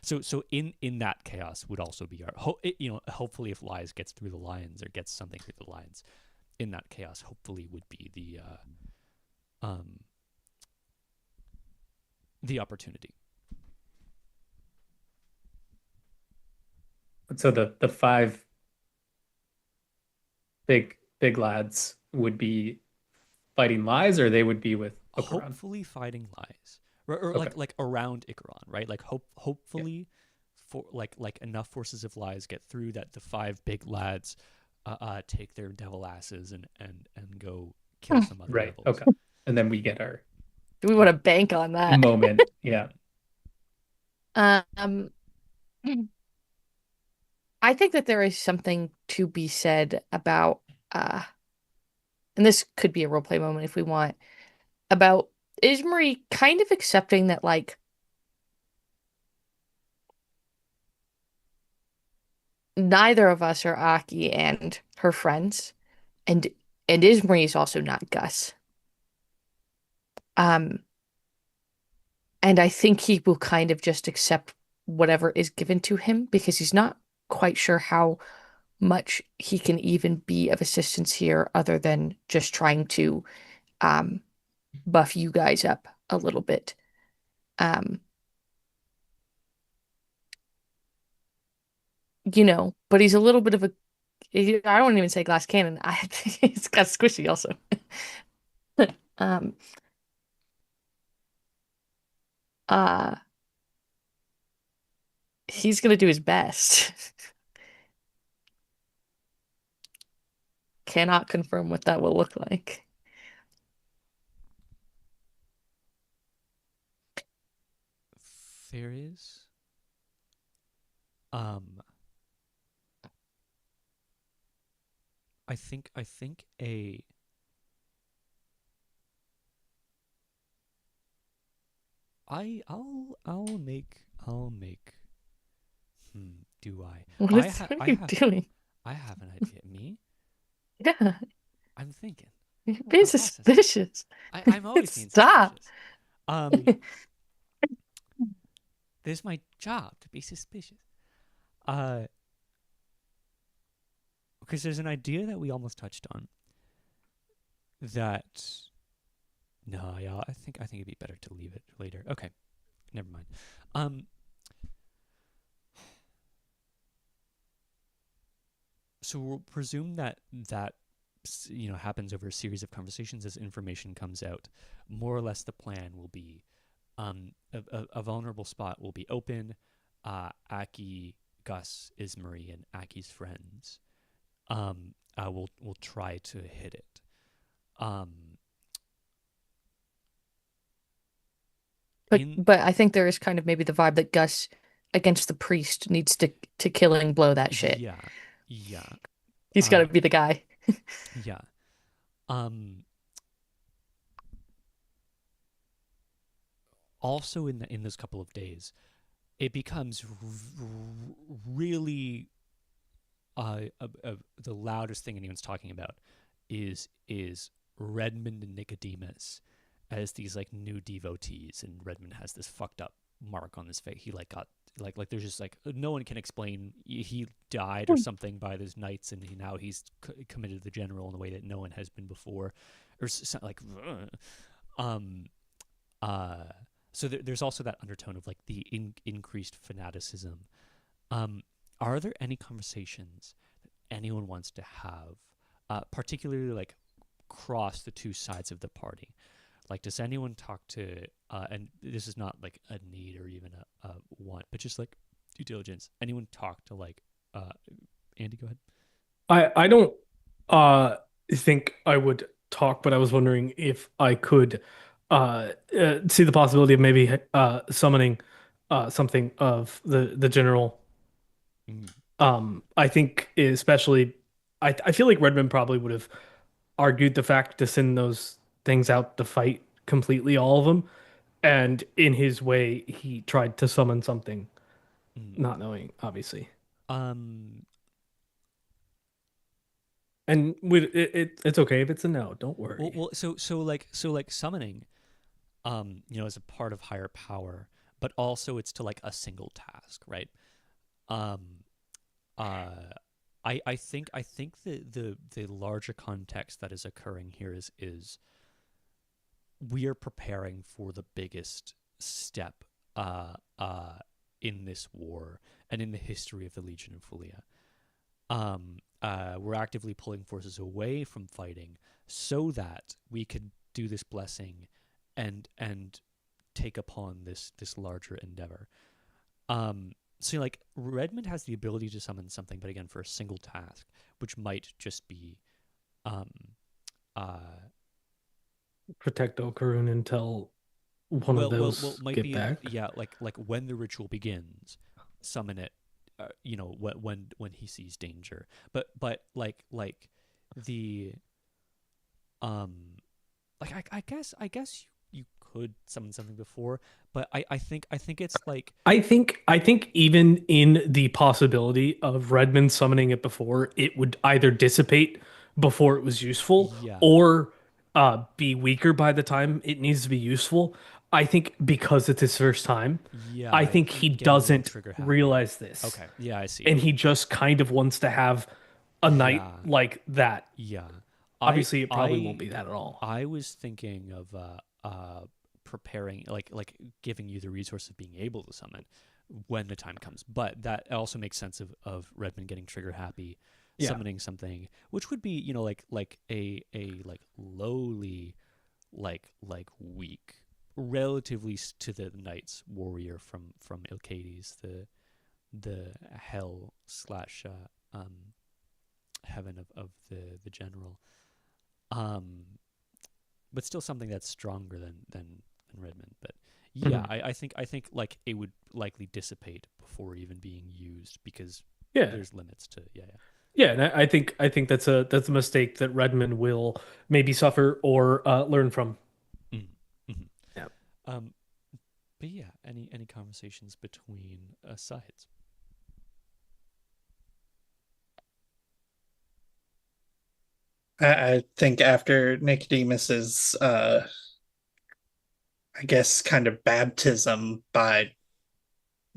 So in that chaos would also be hopefully if Lies gets through the lines or gets something through the lines, in that chaos hopefully would be the opportunity. So the five big lads would be fighting lies, or they would be with Ocaron. Hopefully fighting lies, or Okay. like around Icaron, right? Like Yeah. hopefully for like enough forces of lies get through that the five big lads take their devil asses and go kill Hmm. some other Right. devils. Okay. And then we get our Do we want to bank on that? moment. Yeah. Um, I think that there is something to be said about, uh, and this could be a roleplay moment if we want, about Ismarie kind of accepting that, like, neither of us are Aki and her friends, and Ismarie is also not Gus. Um, and I think he will kind of just accept whatever is given to him because he's not quite sure how much he can even be of assistance here other than just trying to um, buff you guys up a little bit. Um, but he's a little bit of a, I don't even say glass cannon. It's got squishy also. Um, uh, he's gonna do his best. Cannot confirm what that will look like. There is um I think a I'll make do I? What are you have doing? I have an idea. Me? Yeah, I'm thinking. you're being I'm processing. suspicious. I'm always being Stop. suspicious. Um this is my job to be suspicious. Uh because there's an idea that we almost touched on that no, yeah, I think it'd be better to leave it later. Okay, never mind. Um so we'll presume that happens over a series of conversations as information comes out. More or less the plan will be a vulnerable spot will be open. Aki, Gus, Ismarie, and Aki's friends will try to hit it. Um, But in but I think there is kind of maybe the vibe that Gus against the priest needs to killing blow that shit. Yeah, yeah, He's got to uh, be the guy. yeah. Um, Also in those couple of days, it becomes really the loudest thing anyone's talking about is Redmond and Nicodemus as these like new devotees, and Redmond has this fucked up mark on his face. He like got like there's just like no one can explain he died or something by those knights, and now he's committed to the general in a way that no one has been before, or like um uh so there's also that undertone of like the increased fanaticism. um are there any conversations that anyone wants to have, particularly like cross the two sides of the party? Like, does anyone talk to, and this is not like a need or even a want, but just like due diligence? Anyone talk to like, uh, Andy? Go ahead. I don't uh think I would talk, but I was wondering if I could see the possibility of maybe summoning something of the general. Mm, I think especially I feel like Redmond probably would have argued the fact to send those things out to fight completely all of them, and in his way he tried to summon something, mm. not knowing obviously. Um, And it's okay if it's a no, don't well, worry. well, so like summoning, is a part of higher power, but also it's to like a single task, right? Um, uh, I think the larger context that is occurring here is we are preparing for the biggest step uh in this war and in the history of the Legion of Fulia. We're actively pulling forces away from fighting so that we could do this blessing and take upon this larger endeavor. So like Redmond has the ability to summon something, but again for a single task, which might just be Protect Okarun until one of those might get be back. yeah, like when the ritual begins, summon it. When he sees danger, but like the like I guess you could summon something before, but I think it's like I think even in the possibility of Redmond summoning it before, it would either dissipate before it was useful yeah or be weaker by the time it needs to be useful. I think because it's his first time, yeah I think he getting doesn't trigger happy. realize this. Okay, yeah, I see. And he just kind of wants to have a night Yeah. like that. Yeah, Obviously, it probably won't be that at all. I was thinking of preparing, like giving you the resource of being able to summon when the time comes. But that also makes sense of Redmond getting trigger happy, Yeah. summoning something, which would be like a like lowly, like weak, relatively to the knight's warrior from Ilcades, the hell slash heaven of the general. But still something that's stronger than Redmond. But yeah, I think like it would likely dissipate before even being used because Yeah. there's limits to yeah. Yeah, and I think that's a mistake that Redmond will maybe suffer or learn from. Mm-hmm. Yeah. But yeah, any conversations between sides? I think after Nicodemus's, I guess, kind of baptism by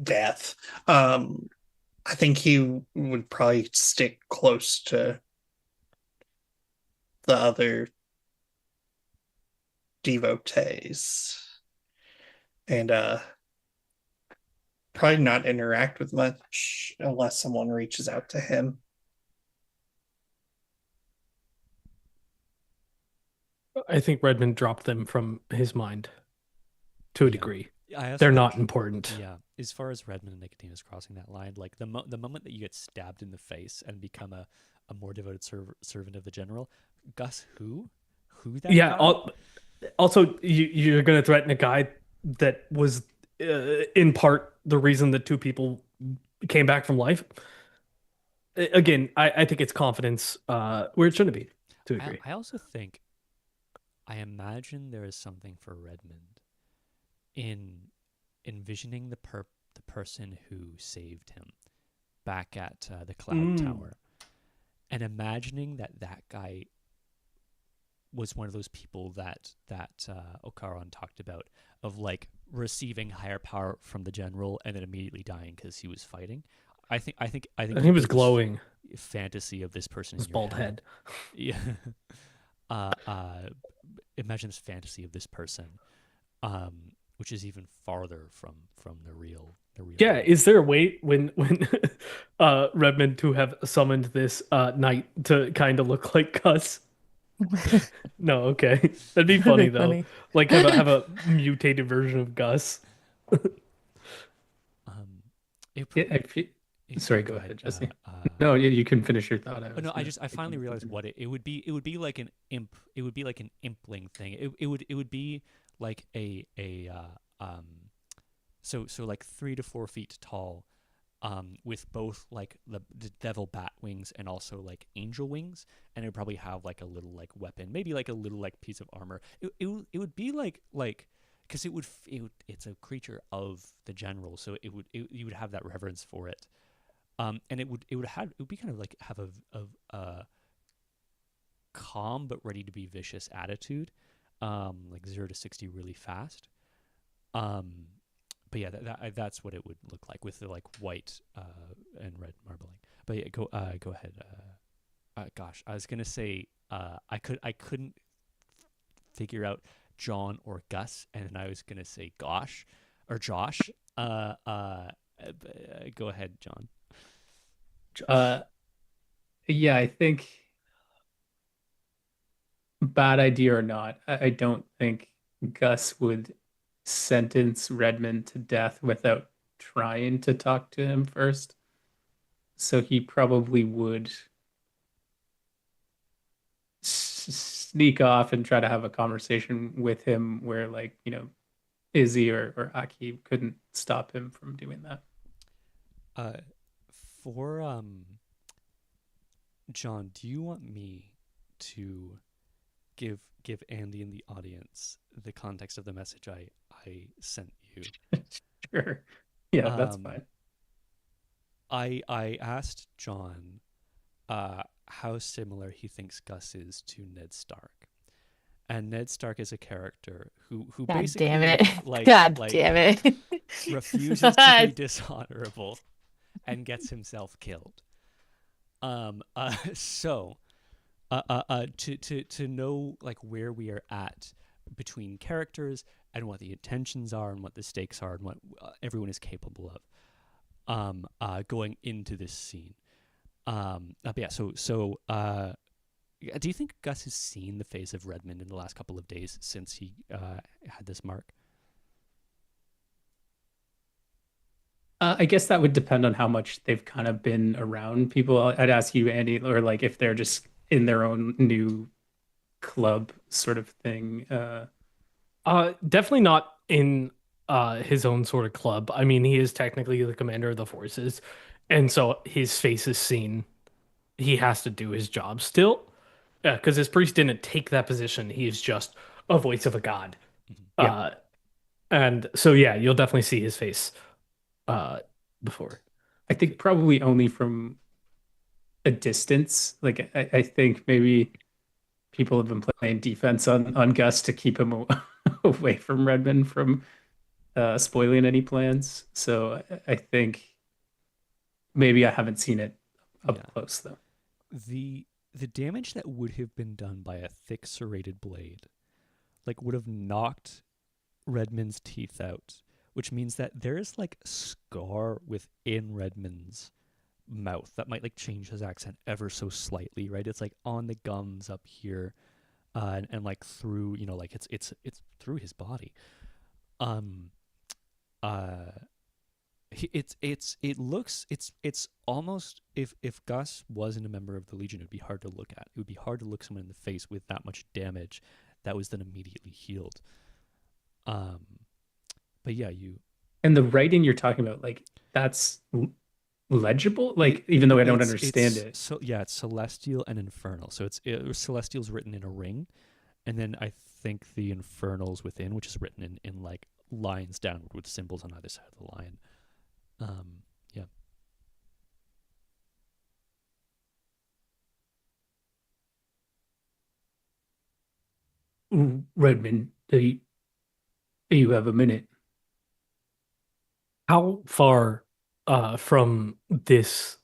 death, I think he would probably stick close to the other devotees and probably not interact with much unless someone reaches out to him. I think Redmond dropped them from his mind to a Yeah. degree. I also They're think- not important. Yeah, as far as Redmond and Nicodemus crossing that line, like the moment that you get stabbed in the face and become a more devoted servant of the general, Gus, who that Yeah. guy? Also, you're going to threaten a guy that was in part the reason that two people came back from life. Again, I think it's confidence where it shouldn't be, to a degree. I also think, I imagine there is something for Redmond in envisioning the person who saved him back at the Cloud Tower, and imagining that guy was one of those people that Okaran talked about, of like receiving higher power from the general and then immediately dying because he was fighting. I think And he was this glowing. fantasy of this person His in your bald head. Yeah. Imagine this fantasy of this person, which is even farther from the real. Yeah, world. is there a way when Redmond to have summoned this knight to kind of look like Gus? No, okay. That'd be funny though. Funny. Like have a mutated version of Gus. April, Yeah, sorry, go ahead, Jesse. no, No, you can finish your thought. no, I finally realized what it would be. It would be like an imp. It would be like an impling thing. It would be like so like 3 to 4 feet tall, with both like the devil bat wings and also like angel wings, and it would probably have like a little like weapon, maybe like a little like piece of armor. It would be like because it's a creature of the general, so you would have that reverence for it. And it would be kind of like have a calm but ready to be vicious attitude, like 0 to 60 really fast. But yeah, that's what it would look like with the like white and red marbling. But yeah, go ahead. Gosh, I was gonna say I couldn't figure out John or Gus, and then I was gonna say gosh or Josh. Go ahead, John. Uh, yeah, I think bad idea or not, I don't think Gus would sentence Redmond to death without trying to talk to him first. So he probably would sneak off and try to have a conversation with him where, like, Izzy or Aki couldn't stop him from doing that. Uh, for John, do you want me to give Andy and the audience the context of the message I sent you? Sure. Yeah, that's Um, fine. I asked John how similar he thinks Gus is to Ned Stark. And Ned Stark is a character who God basically damn it. like God like damn it. refuses to be dishonorable and gets himself killed. So to know like where we are at between characters and what the intentions are and what the stakes are and what everyone is capable of going into this scene. But yeah, do you think Gus has seen the face of Redmond in the last couple of days since he had this mark? I guess that would depend on how much they've kind of been around people. I'd ask you, Andy, or like if they're just in their own new club sort of thing. Definitely not in his own sort of club. I mean, he is technically the commander of the forces, and so his face is seen. He has to do his job still. Yeah, because his priest didn't take that position. He is just a voice of a god. Mhm. Yeah. And so yeah, you'll definitely see his face uh before. I think probably only from a distance. Like I think maybe people have been playing defense on Gus to keep him away from Redmond from spoiling any plans. So I think maybe I haven't seen it up Yeah. close though. The damage that would have been done by a thick serrated blade, like would have knocked Redmond's teeth out, which means that there is like scar within Redmond's mouth that might like change his accent ever so slightly, right? It's like on the gums up here, and like through, like it's through his body. Um, uh, it's almost, if Gus wasn't a member of the Legion, it'd be hard to look at. It would be hard to look someone in the face with that much damage that was then immediately healed. Um, but yeah, And the writing you're talking about, like that's legible, like even though I don't understand it. So yeah, it's celestial and infernal. So celestial's written in a ring, and then I think the infernal's within, which is written in like lines downward with symbols on either side of the line. Yeah. Redmond, do you have a minute? How far from this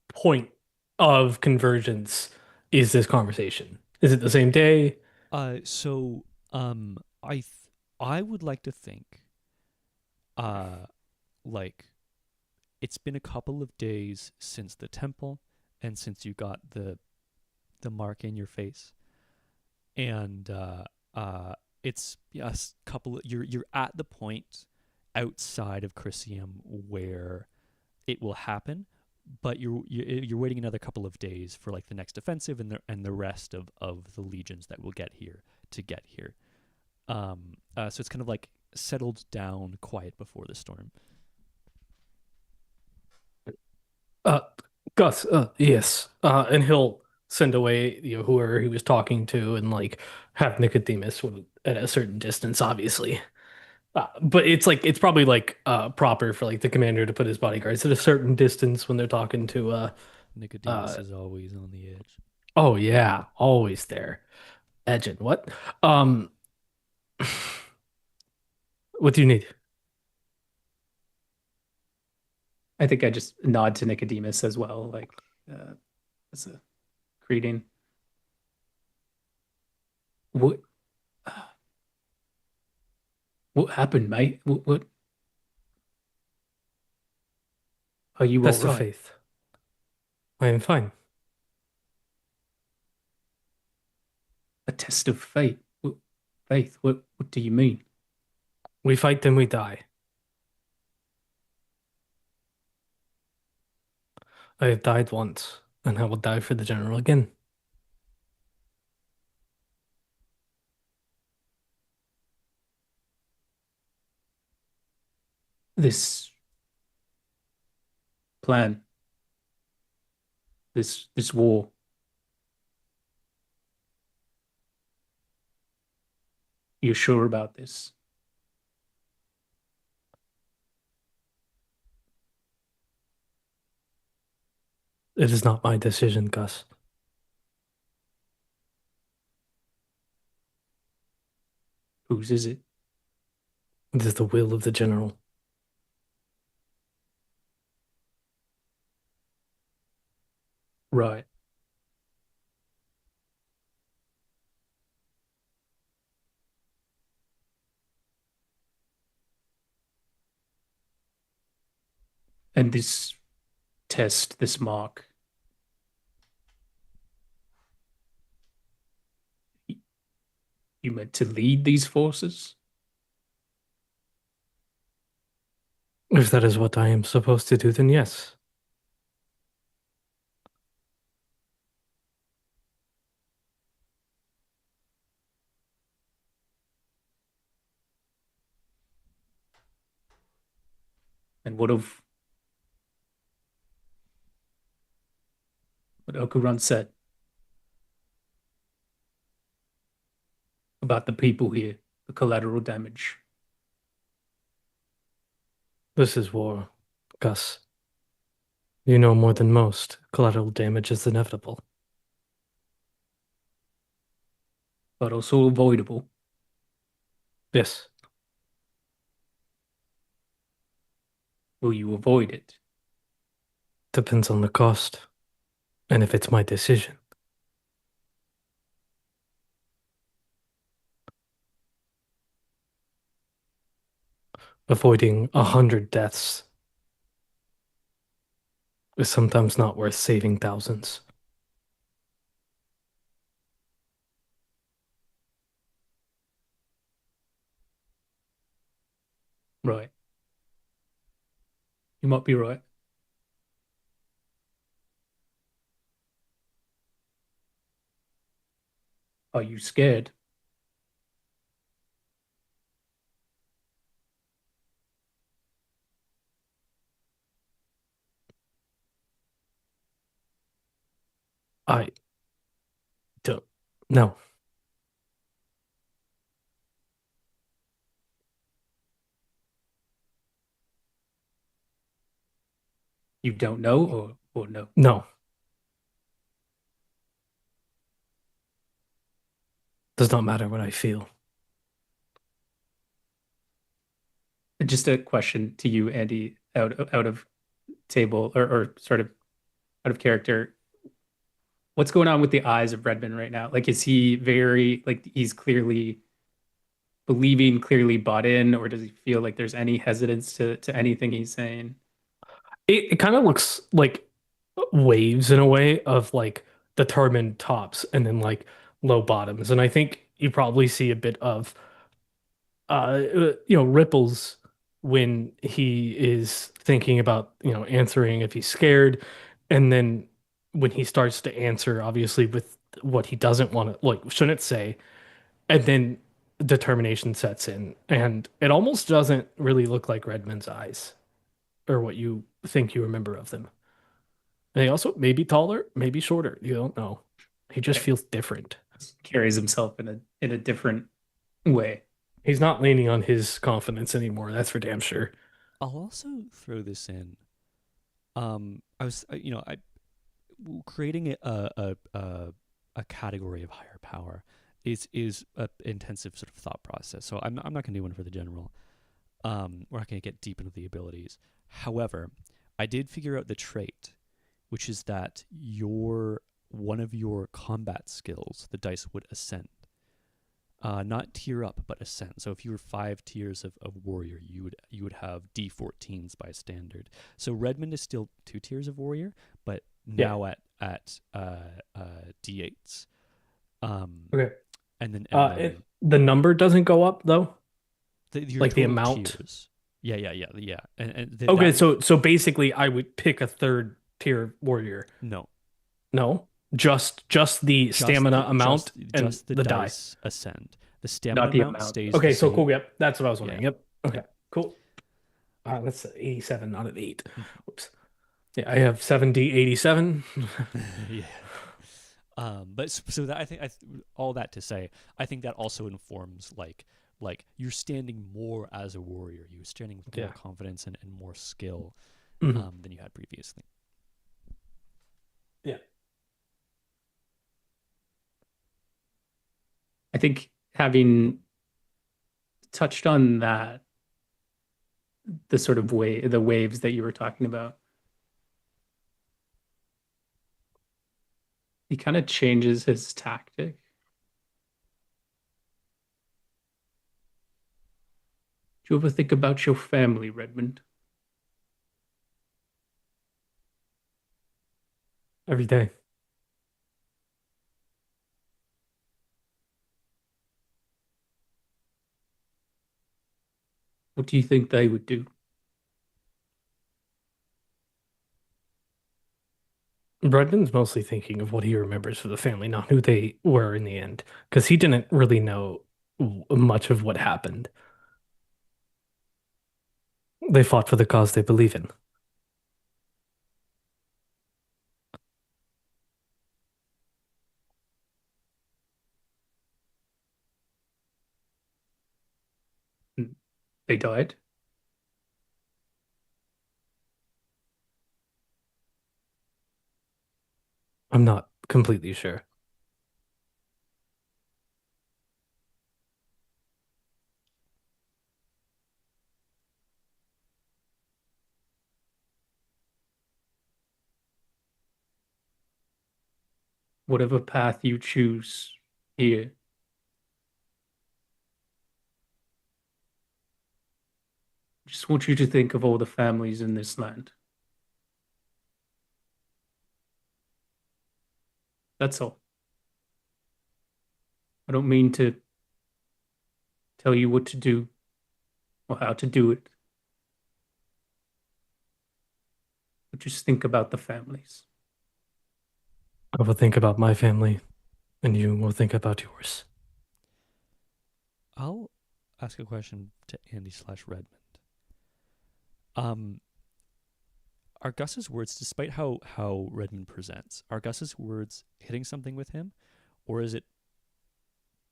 point of convergence is this conversation? Is it the same day? So I would like to think, uh, like it's been a couple of days since the temple and since you got the mark in your face, and it's yes, you're at the point outside of Chrysium where it will happen, but you're waiting another couple of days for like the next offensive and the rest of the legions that will get here to get here. So it's kind of like settled down, quiet before the storm. Uh, Gus, yes. And he'll send away, whoever he was talking to and like have Nicodemus at a certain distance, obviously. But it's probably like proper for like the commander to put his bodyguards at a certain distance when they're talking to Nicodemus is always on the edge. oh yeah, always there. Edging. What? Um what do you need? I think I just nod to Nicodemus as well, like as a greeting. What what happened, mate? What Are you Test all of right? faith. I am fine. A test of faith. Faith. What do you mean? We fight, then we die. I have died once, and I will die for the general again. This plan. This war. You're sure about this? It is not my decision, Gus. Whose is it? It is the will of the general. Right. And this test, this mark, you meant to lead these forces? If that is what I am supposed to do, then yes. And what Okuran said about the people here, the collateral damage? This is war, Gus. You know more than most. Collateral damage is inevitable. But also avoidable. Yes. Will you avoid it? Depends on the cost. And if it's my decision. Avoiding 100 deaths is sometimes not worth saving thousands. Right. You might be right. Are you scared? I don't know. You don't know or no? No. Does not matter what I feel. Just a question to you, Andy, out of table or sort of out of character. What's going on with the eyes of Redmond right now? Like, is he very like he's clearly believing, clearly bought in, or does he feel like there's any hesitance to anything he's saying? It kind of looks like waves in a way of like determined tops and then like low bottoms. And I think you probably see a bit of ripples when he is thinking about, answering if he's scared. And then when he starts to answer, obviously with what he doesn't want to, like, shouldn't say, and then determination sets in. And it almost doesn't really look like Redmond's eyes or what you think you remember of them. And he also may be taller, maybe shorter. You don't know. He just feels different. Carries himself in a different way. He's not leaning on his confidence anymore. That's for damn sure. I'll also throw this in. I was, creating a category of higher power is a intensive sort of thought process. So I'm not going to do one for the general. We're not going to get deep into the abilities. However, I did figure out the trait, which is that one of your combat skills, the dice would ascend. not tier up, but ascent. So if you were 5 tiers of warrior, you would have D14s by standard. So Redmond is still 2 tiers of warrior, but Yeah. now at D8s. Okay. And then The number doesn't go up though, your like the total amount. tiers. Yeah. And Okay, that, so basically, I would pick a third tier warrior. no, No, just the stamina amount and just the the die. dice ascend. The stamina Not the amount amount. stays Okay, the so same. cool. Yep, that's what I was wondering. Yeah. Yep. Okay, cool. That's 87, not an 8. Whoops. Yeah, I have 7D87. Yeah. But so that I think all that to say, I think that also informs like you're standing more as a warrior. You're standing with more Yeah. confidence and more skill Mhm. than you had previously. Yeah. I think having touched on that, the sort of the waves that you were talking about, he kind of changes his tactic. Do you ever think about your family, Redmond? Every day. What do you think they would do? Brendan's mostly thinking of what he remembers for the family, not who they were in the end, because he didn't really know much of what happened. They fought for the cause they believe in. They died? I'm not completely sure. Whatever path you choose here, I just want you to think of all the families in this land. That's all. I don't mean to tell you what to do or how to do it, but just think about the families. I will think about my family, and you will think about yours. I'll ask a question to Andy/Redmond. Um, are Gus's words, despite how Redmond presents, are Gus's words hitting something with him, or is it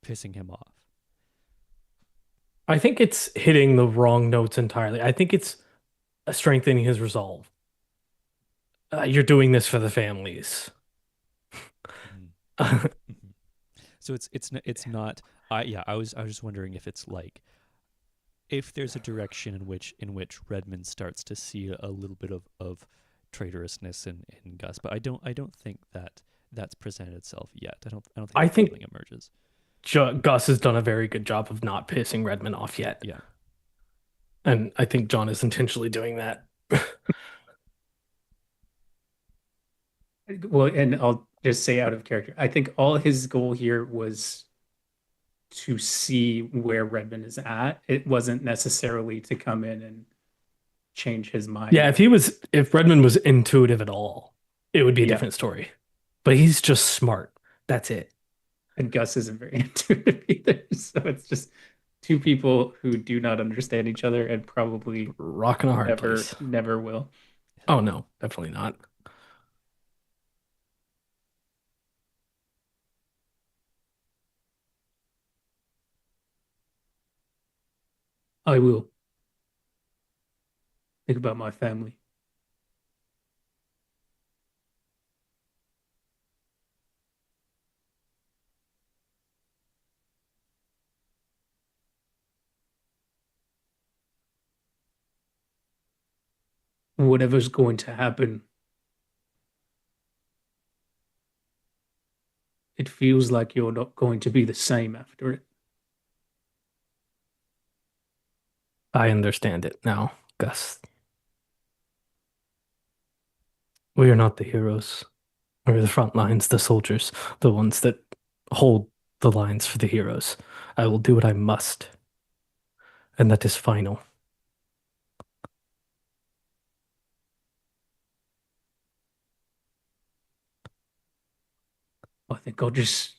pissing him off? I think it's hitting the wrong notes entirely. I think it's strengthening his resolve. You're doing this for the families. Mhm. So it's not. I was just wondering if it's like, if there's a direction in which Redmond starts to see a little bit of traitorousness in Gus, but I don't think that's presented itself yet. I don't think I that think- feeling emerges. Gus has done a very good job of not pissing Redmond off yet. Yeah. And I think John is intentionally doing that. Well, and I'll just say out of character, I think all his goal here was to see where Redmond is at. It wasn't necessarily to come in and change his mind. Yeah, if Redmond was intuitive at all, it would be a Yeah. different story. But he's just smart. That's it. And Gus isn't very intuitive either. So it's just two people who do not understand each other and probably Rock in a hard never place. never will. Oh no, definitely not. I will think about my family. Whatever's going to happen, it feels like you're not going to be the same after it. I understand it now, Gus. We are not the heroes. We're the front lines, the soldiers, the ones that hold the lines for the heroes. I will do what I must, and that is final. I think I'll just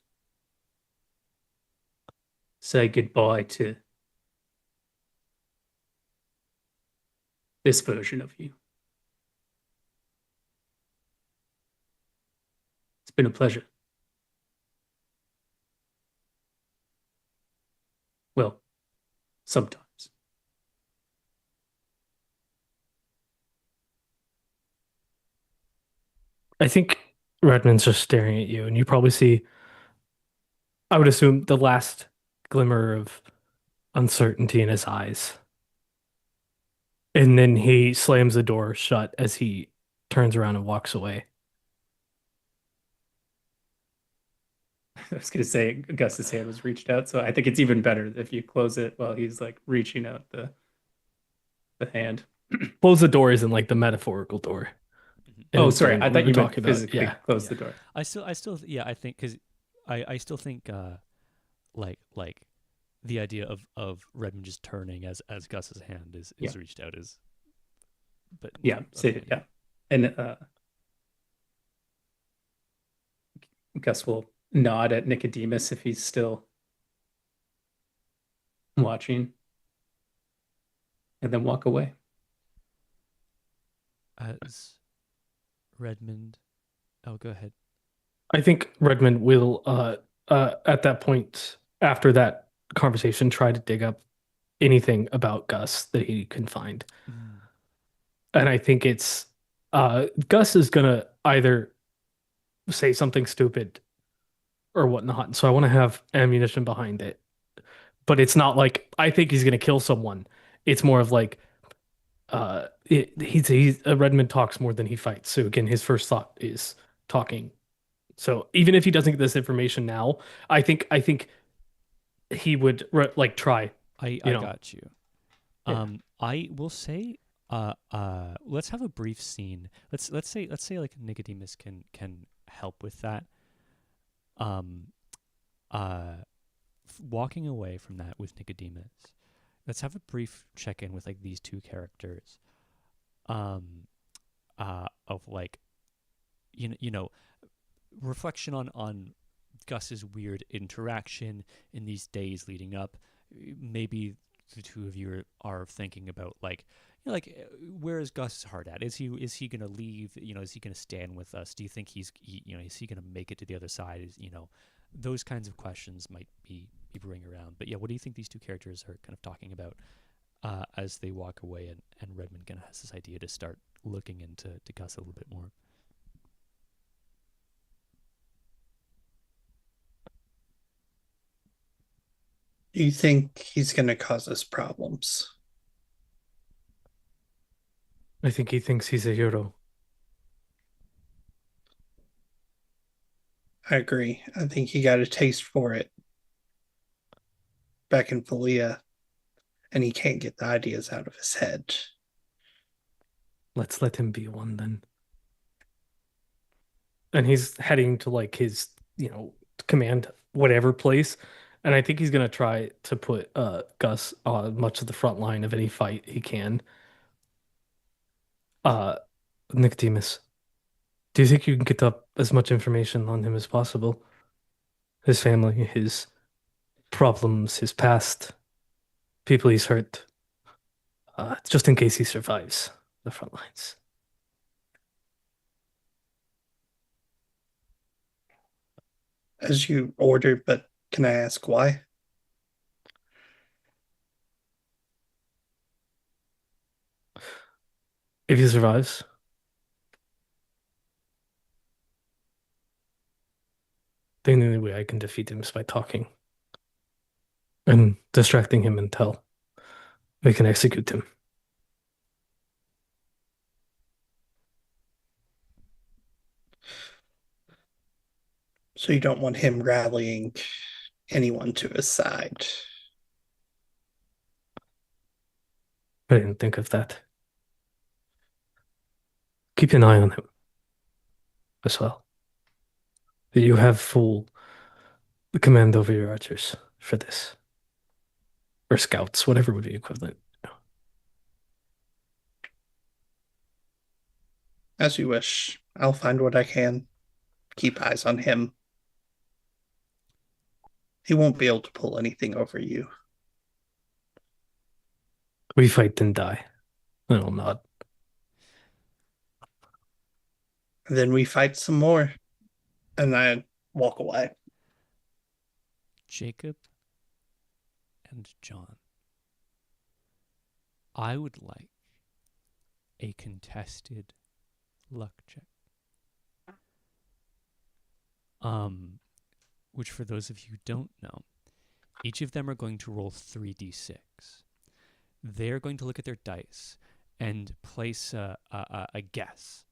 say goodbye to this version of you. It's been a pleasure. Well, sometimes. I think Redmond's just staring at you, and you probably see, I would assume, the last glimmer of uncertainty in his eyes. And then he slams the door shut as he turns around and walks away. I was gonna say Gus's hand was reached out, so I think it's even better if you close it while he's like reaching out the hand. Close the door isn't like the metaphorical door. Mhm. Oh, And sorry, we I thought were you meant talking about, physically yeah. close Yeah. the door. Yeah, I think because I still think like the idea of Redmond just turning as Gus's hand is Yeah. reached out is, but Yeah, okay. yeah. And Gus will nod at Nicodemus if he's still watching, and then walk away. As Redmond, oh, go ahead. I think Redmond will, at that point, after that conversation, try to dig up anything about Gus that he can find. Mm. And I think it's Gus is gonna either say something stupid or whatnot. So I want to have ammunition behind it. But it's not like I think he's gonna kill someone. It's more of like he's Redmond talks more than he fights. So again, his first thought is talking. So even if he doesn't get this information now, I think he would like try, I you know. got you. Yeah. I will say, let's have a brief scene. Let's say like Nicodemus can help with that. Um, walking away from that with Nicodemus, let's have a brief check in with like these two characters. Of like, you know, reflection on Gus's weird interaction in these days leading up. Maybe the two of you are thinking about like, where is Gus's heart at? Is he gonna leave? Is he gonna stand with us? Do you think is he gonna make it to the other side? Those kinds of questions might be brewing around. But yeah, what do you think these two characters are kind of talking about as they walk away, and Redmond kind of has this idea to start looking into Gus a little bit more? Do you think he's going to cause us problems? I think he thinks he's a hero. I agree. I think he got a taste for it back in Valia, and he can't get the ideas out of his head. Let's let him be one then. And he's heading to like his, command whatever place. And I think he's gonna try to put Gus on much of the front line of any fight he can. Uh Nicodemus, do you think you can get up as much information on him as possible? His family, his problems, his past, people he's hurt, just in case he survives the front lines. As you ordered, but can I ask why? If he survives, the only way I can defeat him is by talking and distracting him until we can execute him. So you don't want him rallying anyone to his side. I didn't think of that. Keep an eye on him as well. You have full command over your archers for this, or scouts, whatever would be equivalent. As you wish. I'll find what I can. Keep eyes on him. He won't be able to pull anything over you. We fight then die. I will not. Then we fight some more. And I walk away. Jacob and John, I would like a contested luck check. Which for those of you who don't know, each of them are going to roll 3d6. They're going to look at their dice and place a guess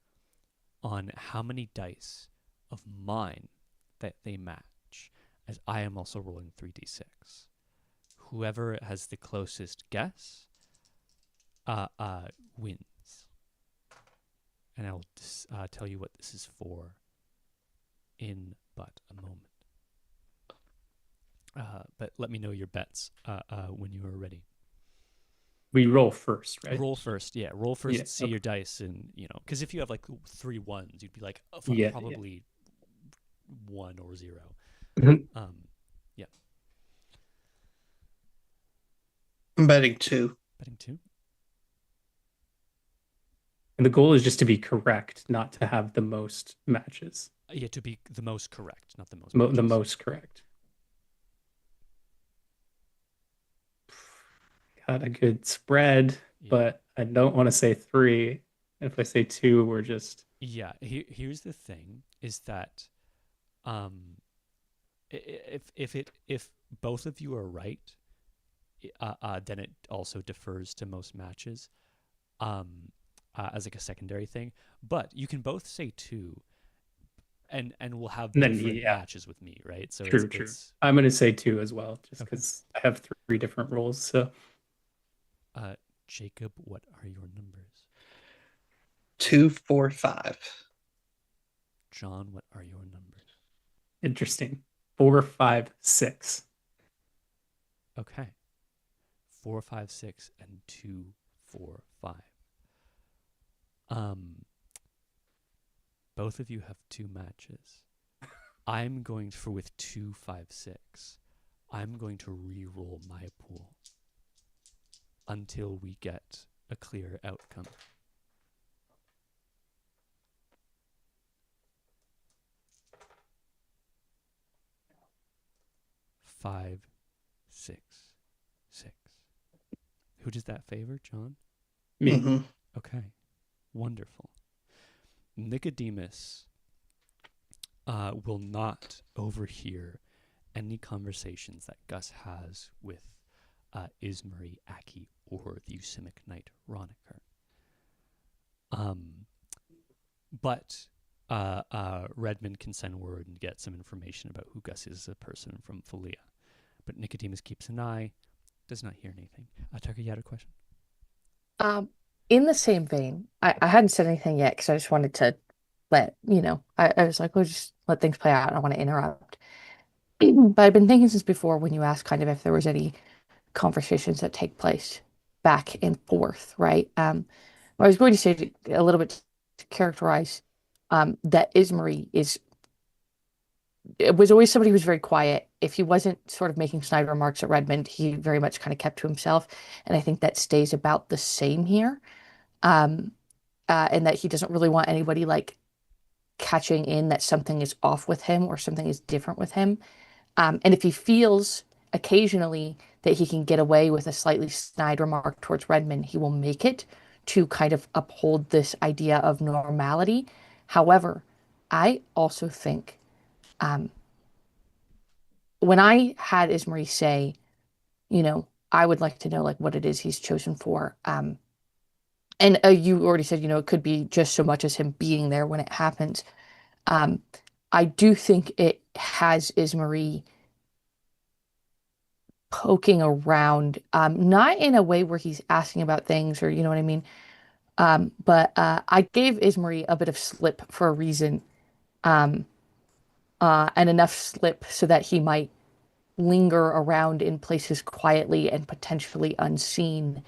on how many dice of mine that they match, as I am also rolling 3d6. Whoever has the closest guess wins. And I'll tell you what this is for in but a moment. But let me know your bets when you are ready. We roll first, right? Roll first, yeah. Roll first, Yeah, see okay. your dice, and because if you have like 3 ones, you'd be like, oh, Yeah, probably 1 or 0. Mhm. Yeah. I'm betting 2. Betting 2. And the goal is just to be correct, not to have the most matches. Yeah, to be the most correct, not the most. The matches. most correct. Got a good spread, Yeah. but I don't want to say 3. If I say 2, we're just Yeah. Here's the thing: is that, if both of you are right, then it also defers to most matches, as like a secondary thing. But you can both say 2, and we'll have And then, different yeah. matches with me, right? So true. I'm going to say 2 as well, just Okay. because I have 3 different rolls. So Jacob, what are your numbers? 2, 4, 5. John, what are your numbers? interesting. 4, 5, 6. Okay. 4, 5, 6, and 2, 4, 5. Both of you have 2 matches. I'm going for with 2, 5, 6. I'm going to re-roll my pool until we get a clear outcome. 5, 6, 6. Who does that favor, John? Me. Mm-hmm. Okay, wonderful. Nicodemus will not overhear any conversations that Gus has with Ismarie, Aki, or the Usimic Knight Roniker. But Redmond can send word and get some information about who Gus is as a person from Philia. But Nicodemus keeps an eye, does not hear anything. Tucker, you had a question? In the same vein, I hadn't said anything yet because I just wanted to I was like, we'll just let things play out. I don't want to interrupt. But I've been thinking since before when you asked kind of if there was any conversations that take place back and forth, right? I was going to say a little bit to characterize that Ismarie it was always somebody who was very quiet. If he wasn't sort of making snide remarks at Redmond, he very much kind of kept to himself. And I think that stays about the same here. Um, and that he doesn't really want anybody like catching in that something is off with him or something is different with him. And if he feels occasionally that he can get away with a slightly snide remark towards Redmond, he will make it to kind of uphold this idea of normality. However, I also think when I had Ismarie say, I would like to know like what it is he's chosen for. And you already said, it could be just so much as him being there when it happens. Um, I do think it has Ismarie poking around, not in a way where he's asking about things or you know what I mean. But I gave Ismarie a bit of slip for a reason, um, and enough slip so that he might linger around in places quietly and potentially unseen.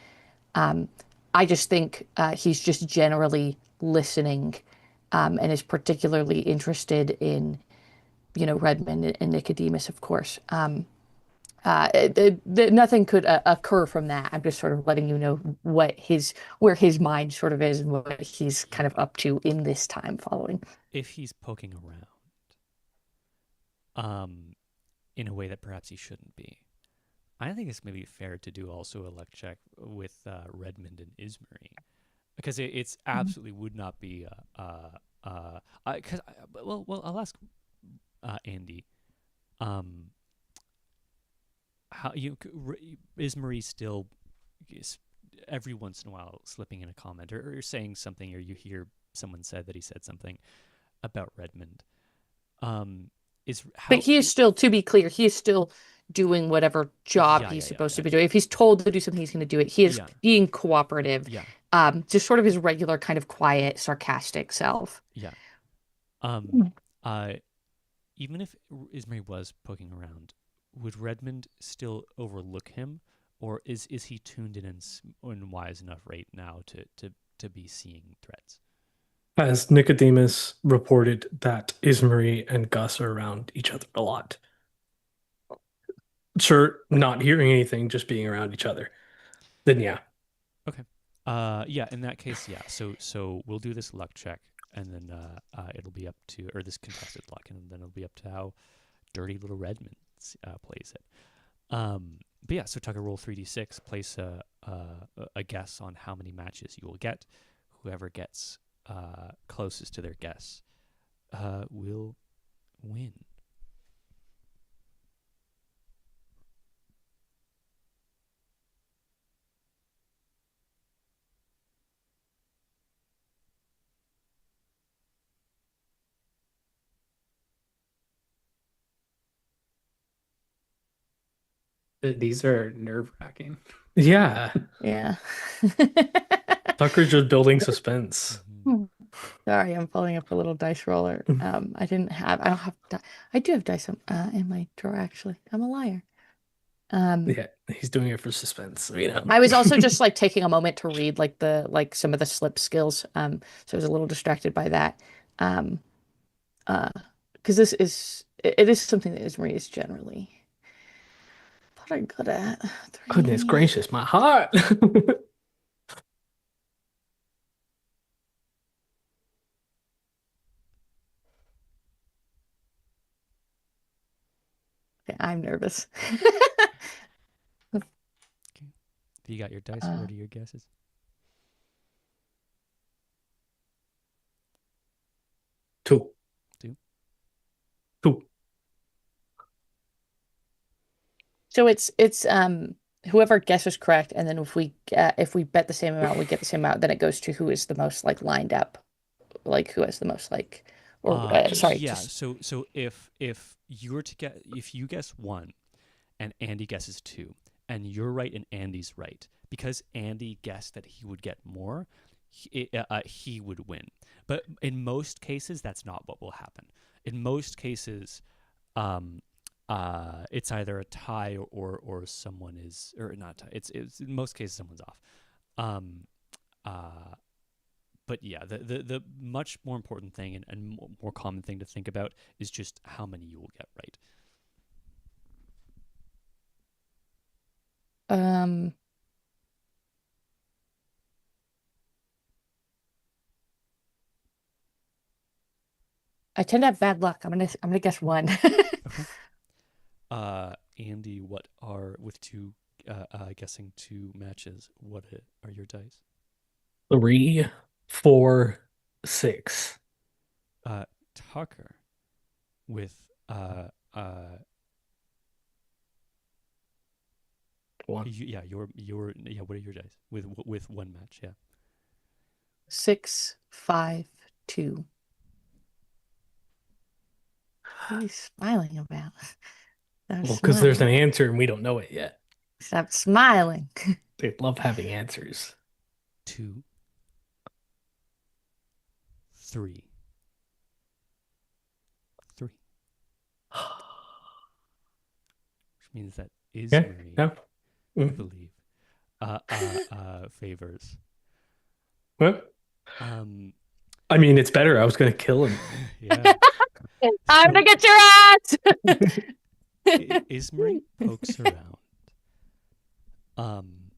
Um, I just think he's just generally listening, and is particularly interested in, Redmond and Nicodemus, of course. Nothing could occur from that. I'm just sort of letting you know where his mind sort of is and what he's kind of up to in this time following. If he's poking around, in a way that perhaps he shouldn't be, I think it's maybe fair to do also a luck check with Redmond and Ismarie, because it's absolutely would not be well, I'll ask Andy, how Ismarie still is every once in a while slipping in a comment or saying something, or you hear someone said that he said something about Redmond. But he is still, to be clear, he is still doing whatever job he's supposed to be doing. If he's told to do something, he's going to do it. He is being cooperative. Yeah. Just sort of his regular kind of quiet, sarcastic self. Yeah. Even if Ismarie was poking around, would Redmond still overlook him, or is he tuned in and wise enough right now to be seeing threats? As Nicodemus reported that Ismarie and Gus are around each other a lot. Sure, not hearing anything, just being around each other. Then yeah. Okay. Yeah, in that case, yeah. So we'll do this luck check, and then it'll be up to, or this contested luck, and then it'll be up to how dirty little Redmond plays it. But yeah, so Tucker, roll 3d6, place a guess on how many matches you will get. Whoever gets closest to their guess will win. These are nerve-wracking. Yeah. Yeah. Tucker's just building suspense. Sorry, I'm pulling up a little dice roller. I don't have, I do have dice in my drawer, actually. I'm a liar. Yeah, he's doing it for suspense, I was also just like taking a moment to read like some of the slip skills. So I was a little distracted by that. Because it is something that Ismarie is generally pretty good at. Goodness gracious, my heart. Okay, I'm nervous. Okay. You got your dice. What are your guesses? Two. So it's whoever guesses correct, and then if we bet the same amount, we get the same amount. Then it goes to who is the most like lined up, like who has the most like, or sorry. Yeah. So if you were to if you guess one, and Andy guesses two, and you're right and Andy's right, because Andy guessed that he would get more, he would win. But in most cases, that's not what will happen. In most cases, it's either a tie or someone is, or not tie. It's in most cases someone's off. But yeah, the much more important thing and more common thing to think about is just how many you will get right. I tend to have bad luck. I'm gonna guess one. Okay. Andy, what are with two guessing two matches? What are your dice? 3, 4, 6. Tucker, with 1. What are your dice with one match? Yeah. 6, 5, 2. What are you smiling about? Well, because there's an answer and we don't know it yet. Stop smiling. They love having answers. 2, 3, 3. Which means that Yeah. Ismarie, Yeah. I Mm. believe, favors. What? Um, I mean, it's better. I was gonna kill him. yeah. I'm gonna get your ass. Ismarie pokes around. And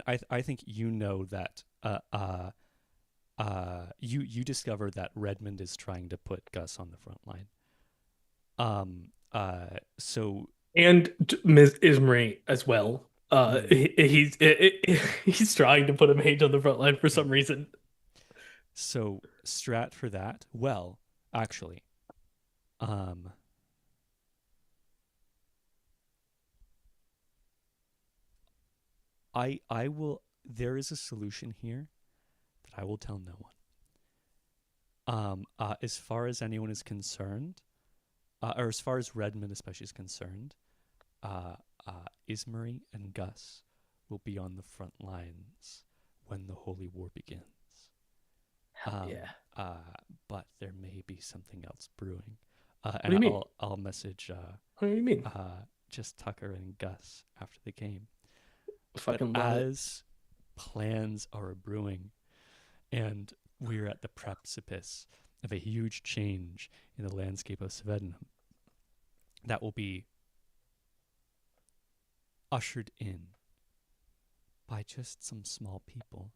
I think you know that you discover that Redmond is trying to put Gus on the front line. So And Ms. Ismarie as well. He's trying to put a mage on the front line for some reason. so strat for that. Well, actually, I will. There is a solution here that I will tell no one. As far as anyone is concerned, or as far as Redmond especially is concerned, Ismarie and Gus will be on the front lines when the Holy War begins. Yeah. But there may be something else brewing. do And you mean? I'll message What do you mean? just Tucker and Gus after the game. Fucking But love it. as plans are brewing, and we're at the precipice of a huge change in the landscape of Svedenham that will be ushered in by just some small people